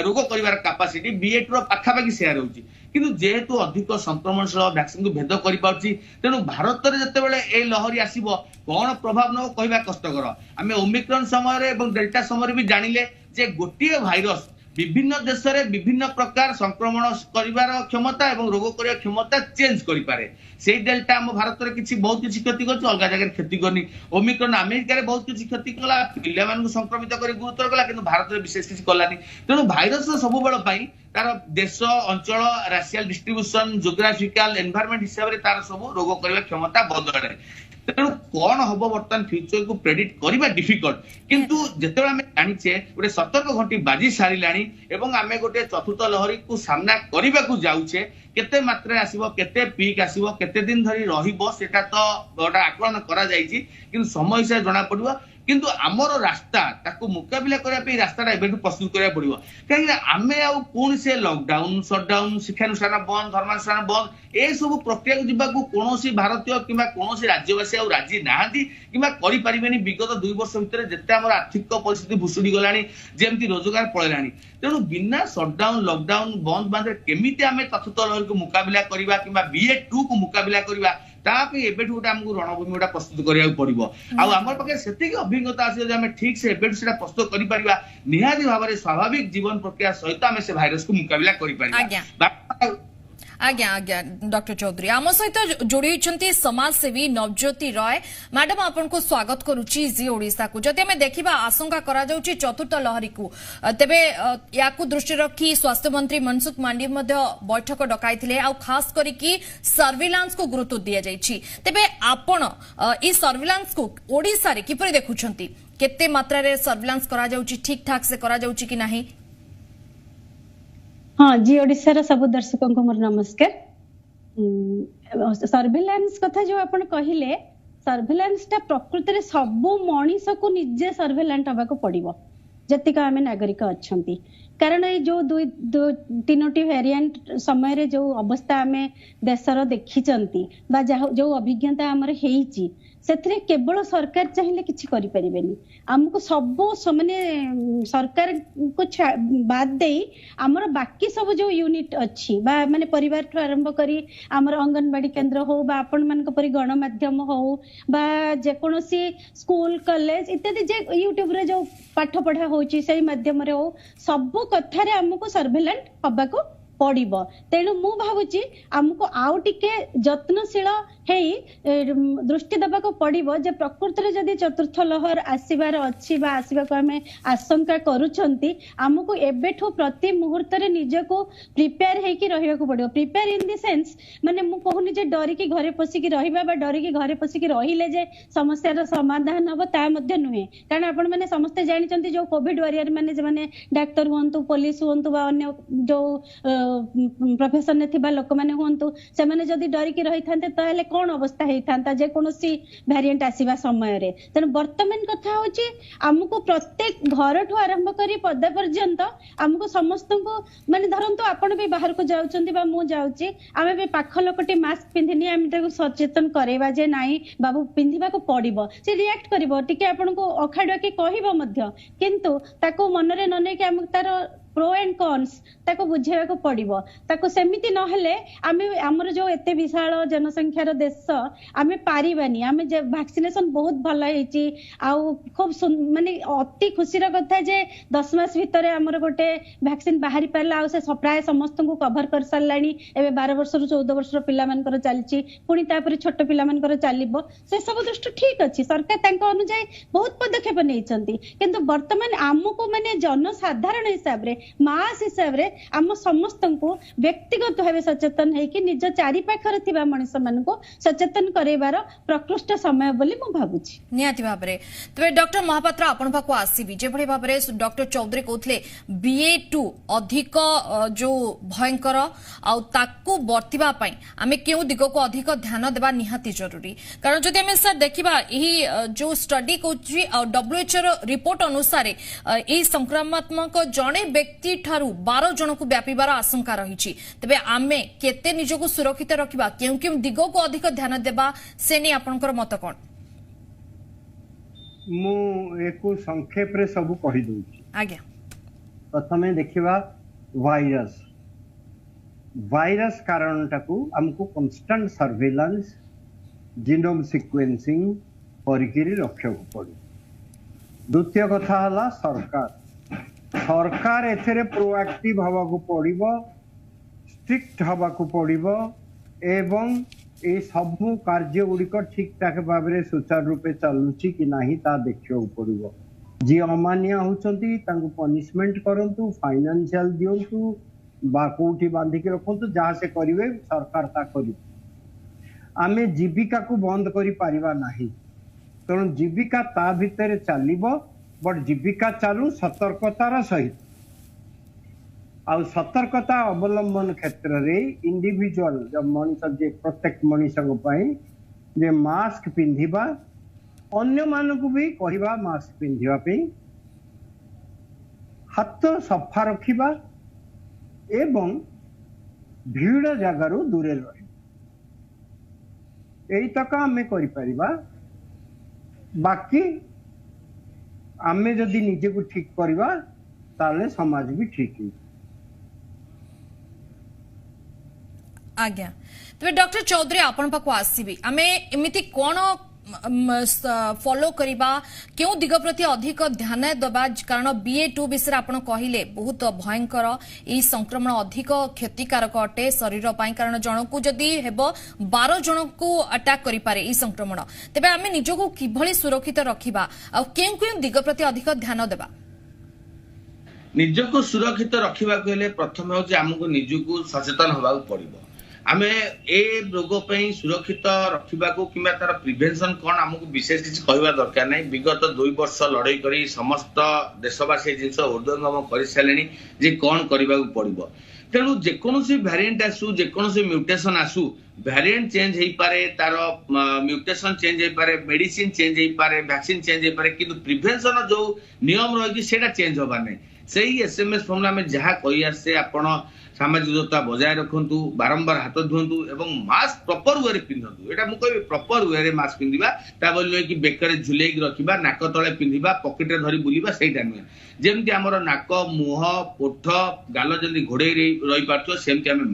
रोग करिबार कैपेसिटी BA2 रो पाखापाखि शेयर होउछि किंतु जेहेतु अधिक संक्रमणशील वैक्सीन को भेद करि पाउछि तेनु भारत रे जते बेले ए लहरी आसीबो कोन प्रभाव न कहिबा कष्टकर आमे ओमिक्रॉन समय रे एवं डेल्टा समय रे भी जानिले जे गोटिए भाइरस विभिन्न देश रे विभिन्न प्रकार संक्रमण करिवार क्षमता एवं रोग करिया क्षमता चेंज करि पारे सेही डेल्टा हम भारत रे किछि बहुत किछि क्षति करछि अलगा जगह क्षति करनी ओमिक्रॉन अमेरिका रे बहुत किछि क्षति कला पिल्ला मानकु संक्रमित करि गुरुतर कला किंतु भारत रे विशेष किछि कलानी तेनु भाइरस सब बेल पई तार देश अंचल राशियल डिस्ट्रीब्यूशन जियोग्राफिकल एनवायरनमेंट हिसाब रे तार सब रोग करिवा क्षमता बदले तेणु कौन हम बर्तमान फ्यूचर को प्रेडिक्ट करबा डिफिकल्ट किंतु जेतेबेला हमें जानिछे गोटे सतर्क घंटी बाजी सारिलाणी एवं आमे गोटे चतुर्थ लहरी को सामना करबा को जाउछे केते मात्रा आसीबो केते पीक आसीबो केते दिन धरी रहिबो सेटा तो गोटा आकलन करा जाईची किंतु समय से जणा पड़िबो किंतु आमर रास्ता ताको मुकाबिला करबा पे रास्ताटा एबेठु प्रस्तुत करबा पड़िबो काहे आमे आ कोन से लॉकडाउन शटडाउन शिक्षानुष्ठान बंद धर्मानुष्ठान बंद ए सब प्रक्रिया को जिबाकू कोनोसी भारतीय किबा कोनोसी राज्यवासी आ राजी नाहांती किबा करि परिबेनी विगत 2 वर्ष भितर जेते हमर आर्थिक परिस्थिति भुसुडी गलानी जेमति रोजगार पळेलानी तेणु बिना शटडाउन लॉकडाउन बंद बांधे केमिति आमे तथ्य लहरी को मुकाबिला करबा किबा BA2 को मुकाबिला करबा तापे एबेठु गोटे हमकु रणभूमि गोटा प्रस्तुत करिया पड़िबो आ हमर पके सेति अभिज्ञता आसी जे हमें ठीक से एबेठु सेटा प्रस्तुत करि परिबा निहाती भाबरे स्वाभाविक जीवन प्रक्रिया सहित हमें से भाइरस को मुकाबिला करि परिबा आज्ञा आज्ञा डॉक्टर चौधरी आम सहित जोड़ी समाजसेवी नवज्योति राय मैडम आपन को स्वागत करुच्ची जी ओडिशा को जदि हमें देखा आशंका करा जाउची चतुर्थ लहरी को तेबे याकू दृष्टि रखी स्वास्थ्य मंत्री मनसुख मांडविय मध्य बैठक डकाई आ खास करिकी सर्विलांस को गुरुत्व दिया जाइछि तेबे आपण ई सर्विलांस को ओडिशा रे किपरि देखुछंती केते मात्रा रे सर्विलांस करा जाउची ठीक ठाक से करा जाउची कि नाही हाँ जी ओडिशा सब दर्शकों को मोर नमस्कार सर्विलांस कथा जो आपण कहिले सर्विलांस टा प्रकृति रे सब मनीष को निजे सर्विलांट हबा को पड़िबो जतिका आमे नागरिक अछंती कारण ये जो 3टी वेरिएंट समय रे जो अवस्था आमे देशर देखिचंती बा जो अभिज्ञता हमर हेइची सेथरे केवल सरकार चाहिए किछि करि परिबेनी हमको सब माने सरकार को बाद दे हमर बाकी सब जो यूनिट अछि बा माने परिवार ठु आरंभ करी हमर अंगनवाड़ी केंद्र हो बा आपण मान को परि गणमाध्यम हो बा जे कोनोसी स्कूल कॉलेज इत्यादि जे यूट्यूब रे जो पाठ पढ़ा होची सही माध्यम रे हो सब कथा रे हमको सर्वेलेंट हबा को पड़िबो तेणु मु भाबुची हमको आउ टिके जत्नशील हेई दृष्टि देबा को पड़िबो जे प्रकृति रे जदी चतुर्थ लहर आसीबार अछि बा आसीबा को हमें आशंका करूछंती हमको एबेठो प्रति मुहूर्त रे निजे को प्रिपेयर हेई कि रहिबा को पड़िबो प्रिपेयर इन द सेंस माने मु कहूनी जे डरी की घरे पसी की रहिबा बा डरी की घरे पसी की रहिले जे समस्या रो समाधान हबो ता मध्ये नुहे कारण आपण माने समस्त जानिचंती जो कोविड वॉरियर माने जे माने डॉक्टर होंतु पुलिस होंतु बा अन्य जो प्रोफेशन ने थिबा लोक माने होंतु से माने जदी डरी की रहि थांते ताले कोन अवस्था हेई थांता जे कोनोसी वेरिएंट आसीबा समय रे तने वर्तमान कथा होची हमको प्रत्येक घर ठु आरंभ करी पद पर्यंत हमको समस्त को माने धरंतु आपण भी बाहर को जाउचंती बा मु जाउची आमे भी पाख लोकटी मास्क पिंधिनी आमे ताको सचेतन करेबा जे नाही बाबू पिंधिबा को पड़िबो से रिएक्ट करिवो टिके आपण को अखाडुआ के कहिबो मध्य किंतु ताको मन रे न नै के हम तार प्रो एंड कॉन्स ताको बुझेवा को पड़िबो ताको सेमिति न हेले आमे हमर जो एते विशाल जनसंख्यार देश आमे पारिबानी आमे जे वैक्सीनेशन बहुत भलो हेची आ खूब माने अति खुशी र कथा जे 10 मास भितरे हमर गोटे वैक्सीन बाहरी पारला आ से प्राय समस्त को कवर कर सारलानी एबे 12 वर्ष रु 14 वर्ष रो पिला मानकर चलची पुनी तापर छोट पिला मानकर चलिबो से सब दृष्टि ठीक अछि सरकार तांको अनुसार बहुत पदक्षेप नेइचंती किंतु वर्तमान हमको माने जनसाधारण हिसाब रे मास हिसाब रे हम समस्त को व्यक्तिगत भाव सचेतन है कि निज चारि पाखर थिबा मनुष्य मन को सचेतन करेबार प्रकृष्ट समय बोली मु भाबुछि नियाति भाबरे तबे डॉक्टर महापात्र आपण पाको आसीबी जे भली भाबरे डॉक्टर चौधरी कहथले BA2 अधिक जो भयंकर आ ताकू बर्तिबा पई आमे केउ दिगो को अधिक ध्यान देबा निहाती जरूरी कारण जदि आमे सर देखिबा एही जो स्टडी कोछि WHO रो रिपोर्ट अनुसार ए संक्रामक जणे व्यक्ति ठारू 12 जन को व्यापीबार आशंका रही तेबे आमे केते निजको सुरक्षित रखिबा केउ केउ दिगो को अधिक ध्यान देबा से नि आपनकर मत कोन मु एको संक्षेप रे सब कहि दोछि आज्ञा प्रथमे देखिबा वायरस कारणटाकू हमको कांस्टेंट सर्वेलेंस जीनोम सीक्वेंसिंग परिकिरी रखा पड़े द्वितीय कथा हला सरकार एथेरे प्रोएक्टिव हवा को पड़िबो स्ट्रिक्ट हवा को पड़िबो एवं ए सब कार्य गुड़िक ठीक ठाक भाव में सुचारू रूपे चलुची कि नहीं ता देखियो पड़िबो जी अमानिया होचंती तांको पनिशमेंट करंतु फाइनेंशियल दियंतु बा कोठी बांधी के रखंतु जहाँ से करिवे सरकार ता करिवे आमे जीविका को बंद करि परिबा नाही तेणु जीविका ता भितर चलिबो बट जीविका चालू सतर्कतार सहित आ सतर्कता अवलंबन क्षेत्र रे इंडिविजुअल जब मनुष्य जे प्रत्येक मनुष्य जे मास्क पिंधिबा अन्य मानकु भी कहिबा मास्क पिंधिबा पे हाथ सफा रखिबा एवं भीड़ जगारू दूरे रही यही तक आमे करि परिबा बाकी आमे जदि निजे को ठीक करवा ताले समाज भी ठीक है आज्ञा तबे डॉक्टर चौधरी आपण पाको आसीबी आमे एमिति कोन फॉलो करिबा क्यों दिग प्रति अधिक ध्यान दबा कारण BA2 विषय आपण कहिले बहुत भयंकर ई संक्रमण अधिक क्षतिकारक अटे शरीर पाई कारण जनकू जदि हेबो 12 जनकू अटैक करि पारे ई संक्रमण तबे आमे निजको किभली सुरक्षित रखिबा आ केउ केउ दिग प्रति अधिक ध्यान देबा निजको सुरक्षित रखिबा कहले प्रथम हो जे हमको निजको सचेतन होबा पड़िबो आमे ए रोग पई सुरक्षित रखिबा को किबा तार प्रिवेंशन कोन हमको विशेष किछ कहबा दरकार नै विगत 2 वर्ष लड़ाई करी समस्त देशवासी जिंस उर्दंगम करि सालेनी जे कोन करबा को पड़िबो तेणु जेकोसी वेरिएंट आसु जेकोसी म्यूटेशन आसु वेरिएंट चेंज हेई पारे तार म्यूटेशन चेंज हेई पारे मेडिसिन चेंज हेई पारे वैक्सीन चेंज हेई पारे किंतु प्रिवेंशन जो नियम रही सेटा चेंज होबा नै सही SMS फॉर्म में जहा कहि आसे आपण सामाजिक दूरता बजाय रखंतु बारंबार हाथ धुंतु एवं मास्क प्रॉपर वे पिंधंतु एटा मु कहबी प्रॉपर वे रे मास्क पिंधिबा ता बोलवे कि बेकरे झुलेई रखिबा नाक तळे पिंधिबा पॉकेट रे धरि बुलिबा सेटा नुहे जेमति हमर नाक मुह पोठ गाल जल्दी घोड़े रही पारतो सेमति हमें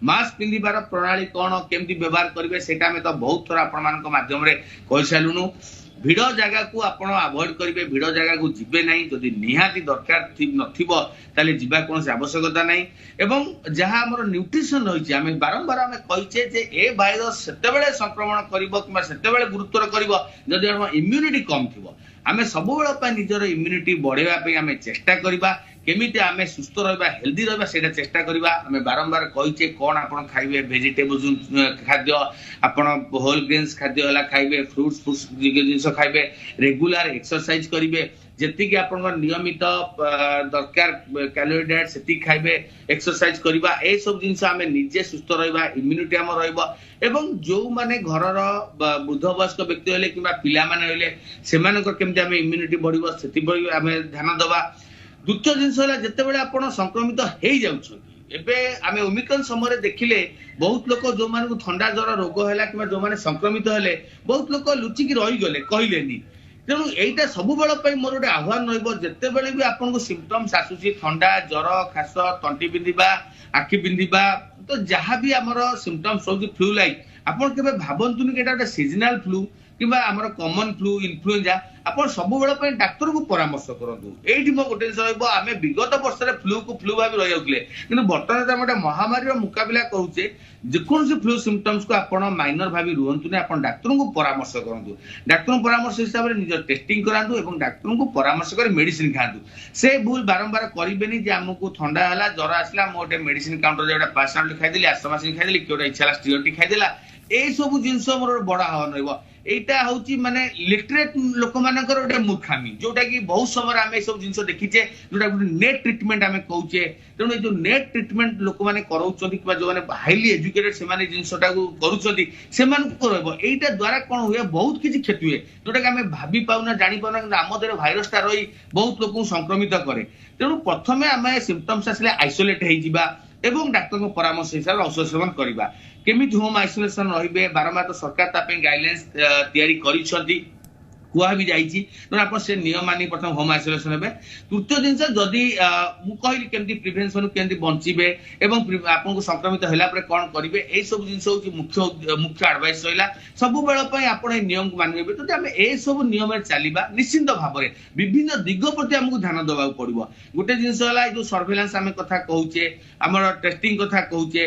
मास्क पिंधिबार प्रणाली कोन केमति व्यवहार करिवे सेटा में तो बहुत थोड़ा आपण मानक माध्यम रे कहि सालुनु भिड़ जगह को आपण अवॉइड करिवे भिड़ जगह को जिबे नहीं जदि निहाती दरकार नथिबो ताले जिबा कोनसे आवश्यकता नहीं एवं जहां हमर न्यूट्रिशन रहिछि आमे बारंबार आमे कहिछे जे ए वायरस सेतेबेले संक्रमण करिवो किबा सेतेबेले गुरुत्वर करिवो जदि हम इम्यूनिटी कम थिबो आमे सबबेले पय निजर इम्यूनिटी बढ़ेबा पय आमे चेष्टा करिबा केमिति आमे सुस्थ रहबा हेल्दी रहबा सेटा चेष्टा करिबा आमे बारंबार कहिछे कोन आपण खाइबे वेजिटेबल खाद्य आपण होल ग्रेन्स खाद्य हला खाइबे फ्रूट्स जिंस खाइबे रेगुलर एक्सरसाइज करिबे जेति कि आपण नियमित दरकार कैलोरी डाइट सेति खाइबे एक्सरसाइज करिबा ए सब जिंस आमे निजे सुस्थ रहबा इम्यूनिटी हम रहबो एवं जो माने घरर वृद्ध वयस्क व्यक्ति होले किबा पिला माने होले सेमानकर केमति आमे इम्यूनिटी बढ़िबो सेति आमे ध्यान दबा द्वितीय जिनस जिते बड़े आप संक्रमित हो जाए आम ओमिक्रॉन समय देखिले बहुत लोग जो मानक थंडा ज्वर रोग है कि जो माने संक्रमित हेले बहुत लोग लुचिकी रहीगले कहलेनी तेणु এইটা ସବୁବେଳ ପାଇଁ ମୋର ଗୋଟେ ଆହ୍ୱାନ ରହିବ ଯେତେବେଳେ ବି ଆପଣଙ୍କୁ ସିମ୍ପଟମ୍ସ ଆସୁଛି ଥଣ୍ଡା ଜ୍ୱର ଖାସ ତଣ୍ଟି ବିନ୍ଧିବା ଆଖି ବିନ୍ଧିବା ତ ଯାହା ବି ଆମର ସିମ୍ପଟମ୍ସ ହଉଛି ଫ୍ଲୁ ଲାଇକ୍ ଆପଣ କେବେ ଭାବନ୍ତୁନି କି ଏଟା ଗୋଟେ ସିଜନାଲ ଫ୍ଲୁ କିମ୍ବା ଆମର କମନ ଫ୍ଲୁ ଇନଫ୍ଲୁଏଞ୍ଜା ଆପଣ ସବୁବେଳ ପାଇଁ ଡାକ୍ତରକୁ ପରାମର୍ଶ କରନ୍ତୁ। ଏଇଠି ମୋ ଗୋଟେ ଜିନିଷ ରହିବ ଆମେ ବିଗତ ବର୍ଷରେ ଫ୍ଲୁକୁ ଫ୍ଲୁ ଭାବି ରହିଯାଉଥିଲେ କିନ୍ତୁ ବର୍ତ୍ତମାନ ଆମେ ଗୋଟେ ମହାମାରୀର ମୁକାବିଲା କରୁଛେ ଯେକୌଣସି ଫ୍ଲୁ ସିମ୍ପଟମ୍ସକୁ ଆପଣ ମାଇନର ଭାବି ରୁହନ୍ତୁନି ଆପଣ ଡାକ୍ତରଙ୍କୁ ପରାମର୍ଶ କରନ୍ତୁ। ଡାକ୍ତରଙ୍କ ପରାମର୍ଶ ହିସାବରେ ନିଜ ଟେଷ୍ଟିଂ କରାନ୍ତୁ ଏବଂ ଡାକ୍ତରଙ୍କୁ ପରାମର୍ଶ କରି ମେଡିସିନ ଖାଆନ୍ତୁ। ସେ ଭୁଲ ବାରମ୍ବାର କରିବେନି ଯେ ଆମକୁ ଥଣ୍ଡା ହେଲା ଜ୍ୱର ଆସିଲା ମୁଁ ଗୋଟେ ମେଡିସିନ କାଉଣ୍ଟରରେ ଗୋଟେ ପାରାସିଟାମଲ ଖାଇଦେଲି ଆସ୍ଥମାସିନ ଖାଇଦେଲି କି ଗୋଟେ ଇଚ୍ଛା ହେଲା ଷ୍ଟିରଏଡ୍ ଖାଇଦେଲା এই সবু জিনিস মোর বড় আহ্বান রহব। এইটা হচ্ছে মানে লিটরেট লোক মানকর গোটে মূর্খামি যোটা কি বহু সময় আমি এইসব জিনিস দেখিছে যোটা গোটে নেট ট্রিটমেন্ট আমি কৌছে। তেমন এই যে নেট ট্রিটমেন্ট লোক মানে করছেন কিংবা যে হাইলি এজুকেটেড সেমানে জিনিসটা করছেন সেমানকু রহব। এইটা দ্বারা কোন হুয়ে বহুত কিছু ক্ষতি হুয়ে যোটা কি আমি ভাবি পাউনা জানি পাউনা কিন্তু ଆମ ଦେହରେ ଭାଇରସଟା ରହି ବହୁତ ଲୋକଙ୍କୁ ସଂକ୍ରମିତ କରେ। ତେଣୁ ପ୍ରଥମେ ଆମେ ସିମ୍ପଟମ୍ସ ଆସିଲେ ଆଇସୋଲେଟ୍ ହେଇଯିବା ଏବଂ ଡାକ୍ତରଙ୍କ ପରାମର୍ଶ ହିସାବରେ ଔଷଧ ସେବନ କରିବା। କେମିତି ହୋମ ଆଇସୋଲେସନ ରହିବେ ବାରମ୍ବାର ତ ସରକାର ତା ପାଇଁ ଗାଇଡଲାଇନ୍ସ ତିଆରି କରିଛନ୍ତି କୁହା ବି ଯାଇଛି ତେଣୁ ଆପଣ ସେ ନିୟମ ମାନି ପ୍ରଥମେ ହୋମ ଆଇସୋଲେସନ ହେବେ। ତୃତୀୟ ଜିନିଷ ଯଦି ମୁଁ କହିଲି କେମିତି ପ୍ରିଭେନ୍ସନ କେମିତି ବଞ୍ଚିବେ ଏବଂ ଆପଣଙ୍କୁ ସଂକ୍ରମିତ ହେଲା ପରେ କ'ଣ କରିବେ ଏଇ ସବୁ ଜିନିଷ ହଉଛି ମୁଖ୍ୟ ଆଡଭାଇସ ରହିଲା। ସବୁବେଳ ପାଇଁ ଆପଣ ଏଇ ନିୟମକୁ ମାନିବେ। ଯଦି ଆମେ ଏଇ ସବୁ ନିୟମରେ ଚାଲିବା ନିଶ୍ଚିନ୍ତ ଭାବରେ ବିଭିନ୍ନ ଦିଗ ପ୍ରତି ଆମକୁ ଧ୍ୟାନ ଦେବାକୁ ପଡିବ। ଗୋଟେ ଜିନିଷ ହେଲା ଏଇ ଯୋଉ ସର୍ଭେଲାନ୍ସ ଆମେ କଥା କହୁଛେ ଆମର ଟେଷ୍ଟିଂ କଥା କହୁଛେ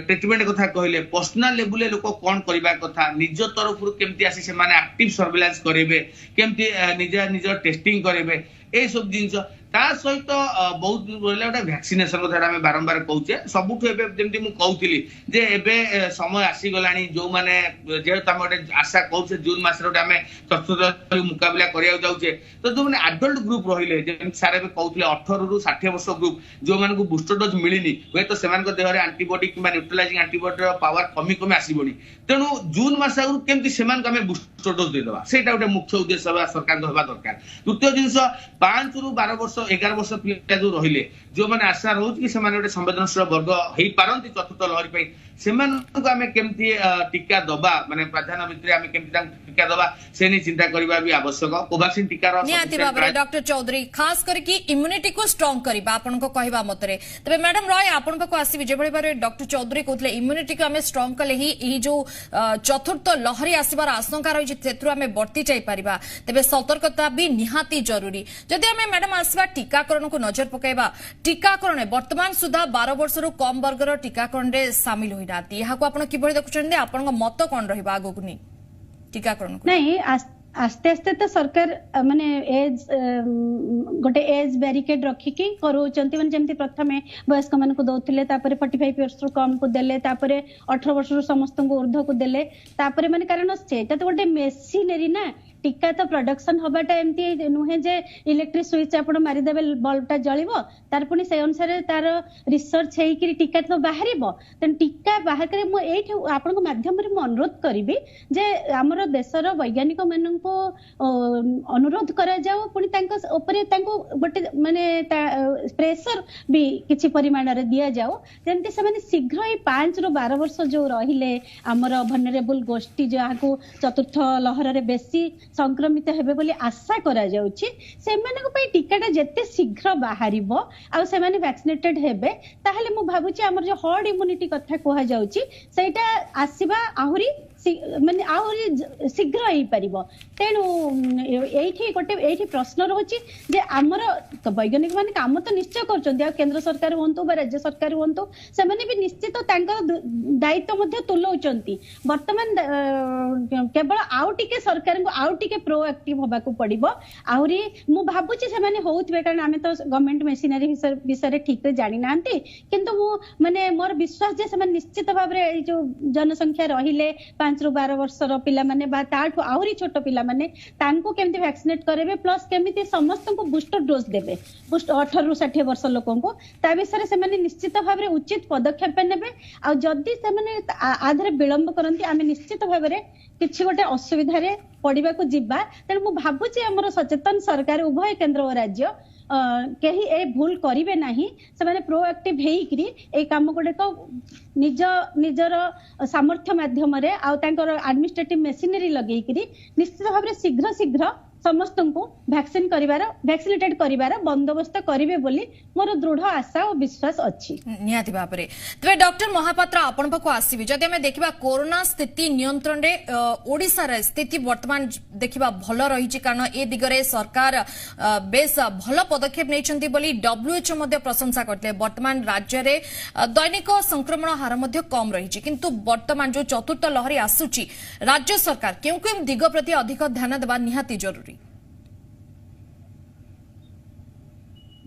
ट्रिटमेंट कथा कहले पर्सनल लेवल लोक कौन करबा कथा निज तरफ केमती आसी से माने एक्टिव सर्वेलेंस करेबे केमती निज टेस्टिंग करेबे ए सब जिंस ता सहित बहुत रहला गोटे वैक्सीनेशन कथा आम बारंबार कहूचे सबुठ जमी मुझे कहूली जे एबे समय आसी गलानी जो माने जेहेतु आम गोटे आशा कहूचे जून मास आम चतुर्थ मुकाबला करिया जाउचे तो जो माने एडल्ट ग्रुप रहिले जे सारे एबे कहूले 18 रु 60 वर्ष ग्रुप जो मानकु बूस्टर डोज मिलिनी हुए तो सेमानक Dehre antibody किबा neutralising antibody power कमी कमी आसीबोनी तेणु जून मास आगु केमती सेमानक आम बूस्टर डोज दे देबा सेटा गोटे मुख्य उद्देश्य सरकार होबा दरकार। तृतीय जिंस 5 रु 12 वर्ष 11 वर्ष पिला जो रहिले जो माने आशा रहउछ कि सेमाने गोटे संवेदनशील वर्ग हेई पारंती चतुर्थ लहरी पई सेमानकु आमे केमती टीका दबा माने प्राधान्य भितरे आमे केमती टीका दबा से नि चिंता करबा भी आवश्यक। कोवैक्सीन टीका रो नियाति बाबरे डॉक्टर चौधरी खास करके इम्यूनिटी को स्ट्रांग करबा आपन को कहबा मतरे तबे मैडम रॉय आपन को आसीबि जे बळे बारे डॉक्टर चौधरी कहतले इम्यूनिटी को आमे स्ट्रांग कले ही ई जो चतुर्थ लहरी आसीबार आशंका रही जेतरु आमे बर्ती जाई परिबा तबे सतर्कता भी निहाती जरूरी। जदि आमे मैडम आसबा टीकाकरण को नजर पकाइबा टीकाकरण वर्तमान सुधा 12 वर्ष रु कम वर्गर टीकाकरण रे शामिल होई नाती याको आपण किबळे देखुचन आपण मत कोन रहबा आगो कुनी टीकाकरण को नहीं आस्ते आस्ते तो सरकार माने एज गोटे एज बैरिकेड रखिकी करूचंती माने जेमती प्रथमे वयस्क मान को दउथिले तापरे 45 इयर्स रु कम को देले तापरे 18 वर्ष रु समस्त को ऊर्ध्व को देले तापरे माने कारण सेटा तो गोटे मेसिनरी ना टीका तो प्रोडक्शन हबाटा एमती नुहे जे इलेक्ट्रिक स्विच आपण मारी देबे बल्बटा जळिबो तार पुनी से अनुसार तार रिसर्च हेई कि टीका तो बाहरिबो तन टीका बाहर करे मो एठी आपण को माध्यम रे मो अनुरोध करबी जे हमर देशर वैज्ञानिक मानन को अनुरोध करा जाओ पुनी तांको ऊपर तांको गोटे माने प्रेशर भी किछि परिमाण रे दिया जाओ जेंति से माने शीघ्र ही 5 रु 12 वर्ष जो रहिले हमर वल्नरेबल गोष्ठी जाको चतुर्थ लहर रे बेसी संक्रमित हेबे बोली आशा करा जाउची सेमानक पई टीकाटा जत्ते शीघ्र बाहरिबो आ सेमाने वैक्सीनेटेड हेबे ताहले मु भाबुची हमर जो हर्ड इम्यूनिटी कथा कोहा जाउची सेटा आसीबा आहुरी माने आहुरी शीघ्र हेई परिबो। तेनु एठी गोटे एठी प्रश्न रहउची जे हमर वैज्ञानिक माने काम तो निश्चय करचंदी आ केंद्र सरकार होंतु बा राज्य सरकार होंतु सेमाने भी निश्चित तांकर दायित्व मध्ये तुलौचंती वर्तमान केवल आउ टिके सरकार को आउ टिके प्रोएक्टिव होबा को पड़िबो आहुरी मु भाबुची सेमाने होउतबे कारण आमे तो गवर्नमेंट मेशिनरी विषय ठीक रे जानि नांती किंतु मु माने मोर विश्वास जे सेमाने निश्चित भाबरे ए जो जनसंख्या रहिले 5 रु 12 वर्षर पिला माने बा ताठु आहुरी छोट पिला माने तांको केमति वैक्सीनेट करेबे प्लस केमति समस्त को बूस्टर डोज देबे बूस्ट 18 रु 60 वर्ष लोकन को ता विषय से माने निश्चित भाबरे उचित पदक्षेप नेबे आ जदी से माने आधरे विलंब करंती आमे निश्चित भाबरे किछि गोटे असुविधा रे पड़िबा को जिबा तेणु मु भाबुची हमर सचेतन सरकार उभय केंद्र और राज्य केही ए भूल करिवे नाही से माने प्रोएक्टिव हेइकरी ए काम गोटे को निजर सामर्थ्य माध्यम रे आ तांकर एडमिनिस्ट्रेटिव मेशिनरी लगेइकरी निश्चित भाबरे शीघ्र समस्त को वैक्सीन करिवार वैक्सीनेटेड करिवार बंदोबस्त करिवे बोली मोर दृढ़ आशा और विश्वास अछि। निहाती भाबरे तबे डॉक्टर महापात्र आपण पाखु आसीबे जदि हमें देखिबा कोरोना स्थिति नियंत्रण रे ओडिसा रे स्थिति वर्तमान देखिबा भलो रहिछि कारण ए दिगरे सरकार बेस भलो पदक्षेप नेछंती बोली WHO मध्ये प्रशंसा करते वर्तमान राज्य रे दैनिक संक्रमण हार मध्ये कम रहिछि किंतु वर्तमान जो चतुर्थ लहरी आसुछि राज्य सरकार केउ केउ दिग प्रति अधिक ध्यान देबा निहाती जरूरी।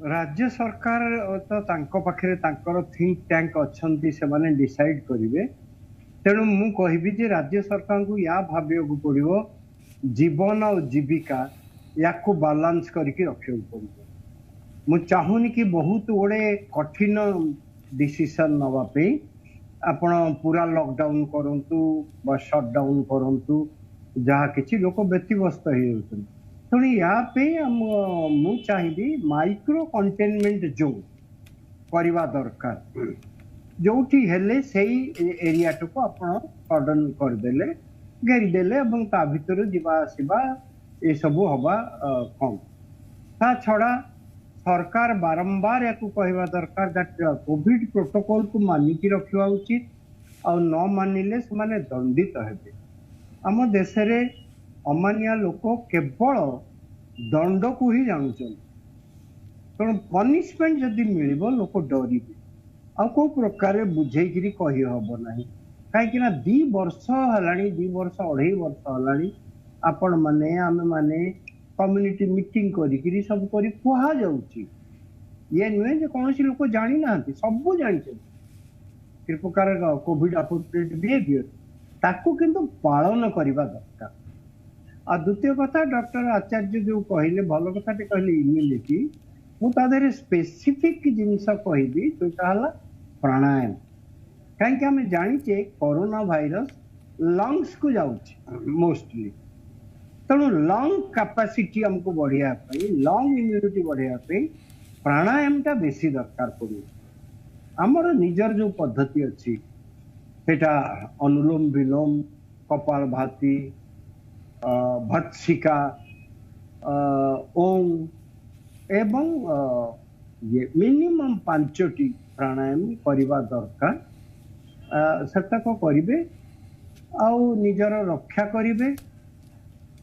राज्य सरकार तो तांको पाखरे तांकर थिंक टैंक अच्छंती से माने डिसाइड करिवे तेणु मु कहबी जे राज्य सरकार को या भाबियो को पड़िबो जीवन और जीविका याको बैलेंस करके रखियो पड़िबो। मु चाहूनी कि बहुत बड़े कठिन डिसीजन नवा पे आपण पूरा लॉकडाउन करंतु बा शटडाउन करंतु जहाँ किसी लोक व्यतिव्यस्त हो तेणु या पे मु चाहिए माइक्रो कंटेनमेंट जोन करवा दरकार जोठी हेले सही एरिया को आपण कर्डन करदेले घेरीदेले और ता भीतर जीवा आसवा ये सबू हवा कम ता छड़ा सरकार बारंबार या कहवा दरकार दैट कोविड प्रोटोकॉल को मानिकी रखा उचित और न मानिले से माने दंडित हेबे। आम देश रे अमानिया लोक केवल दंड को ही जानछन तेणु पनिशमेंट जदि मिलिबो लोक डरिबे आ को प्रकार बुझेगिरी कहि हबो नाही काहेकि ना 2 वर्ष हलाणी 2 वर्ष 2.5 वर्ष हलाणी आपण माने आमे माने कम्युनिटी मीटिंग करी सब करी कुहा जाउची ये नुहे जे कोनोसी लोक जानि नांती सब जानिछन कि प्रकार कोविड अप्रोप्रिएट बिहेवियर ताकू किंतु पालन करवा दरकार। आ द्वितीय कथा डॉक्टर आचार्य जो कहले भल कथा कहले इम्यूनिटी मुझे स्पेसिफिक जिनस कहबी जोटा है प्राणायाम कहीं आम जाचे कोरोना वायरस लंग्स को जाऊँ मोस्टली तेणु लंग कैपेसिटी हमको बढ़िया लंग इम्यूनिटी बढ़िया प्राणायाम टा बेसी दरकार पड़े आमर निजर जो पद्धति अच्छी सेटा अनुलोम विलोम कपाल भाती भत्सिका ओम एवं ये मिनिमम 5टी प्राणायाम करवा दरकार सेतक करिवे आउ निजर रक्षा करिवे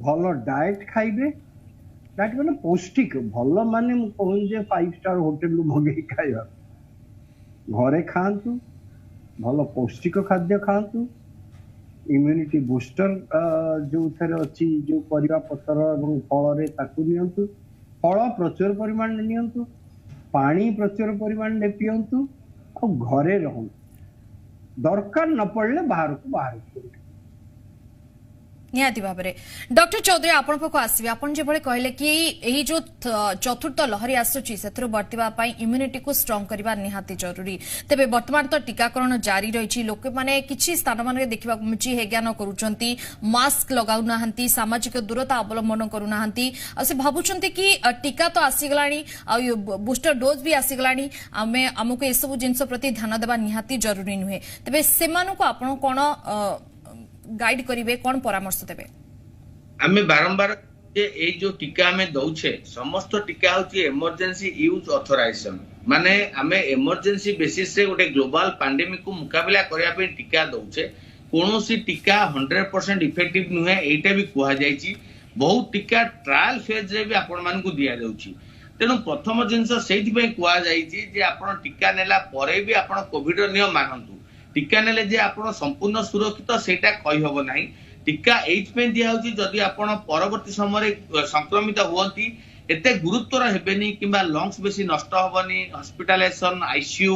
भल डाएट खाइबे डाएट माने पौष्टिक भल माने मु कहूँ जे 5 स्टार होटल मगे खाइबा घरे खातु भल पौष्टिक खाद्य खातु इम्यूनिटी बूस्टर जो थे अच्छी जो परिवा पतर और फल नियंतु फल प्रचुर परिमाण नियंतु पानी प्रचुर परिमाण पियंतु और घरे रहंतु दरकार न पड़ले बाहर को निहाती भाबरे डॉक्टर चौधरी आपण पाखु आसीबे आपण जे भले कहले कि एही जो चतुर्थ लहरी आसुची सेथरो बर्तिबा पई इम्यूनिटी को स्ट्रांग करबा निहाती जरूरी तबे वर्तमान तो टीकाकरण जारी रहिछि लोक माने किछि स्थान माने देखिबा मिछि हेज्ञान करूचंती मास्क लगाउ नाहंती सामाजिक दूरता अवलंबन करू नाहंती आ से भाबुचंती कि टीका तो आसीगलानी आ बूस्टर डोज भी आसीगलानी आमे हमको ए सब जिंस प्रति ध्यान देबा निहाती जरूरी नुहे तबे सेमानु को आपण कोन गाइड करिवे कोन परामर्श देबे आमे बारंबार जे ए जो टीका आमे दउछे समस्त टीका होची इमरजेंसी यूज ऑथराइजेशन माने आमे इमरजेंसी बेसिस से गोटे ग्लोबल पैंडेमिक को मुकाबला करिया पे टीका दउछे कोनोसी टीका 100% इफेक्टिव नुहे एटा भी कुहा जाईची बहुत टीका ट्रायल फेज रे भी आपण मान को दिया जाउची तेनु प्रथम जिंस सेहि पे कुहा जाईची जे आपण टीका नेला परे भी आपण कोविड नियम मानंतु टीका नेले जे आपण संपूर्ण सुरक्षित सेटा कहि हबो नाही टीका एच पे दिया होची जदि आपण परवर्ती समय संक्रमित हुवंती एते गुरुत्वर हेबेनी किंबा लंग्स बेसी नष्ट हबनी hospitalisation ICU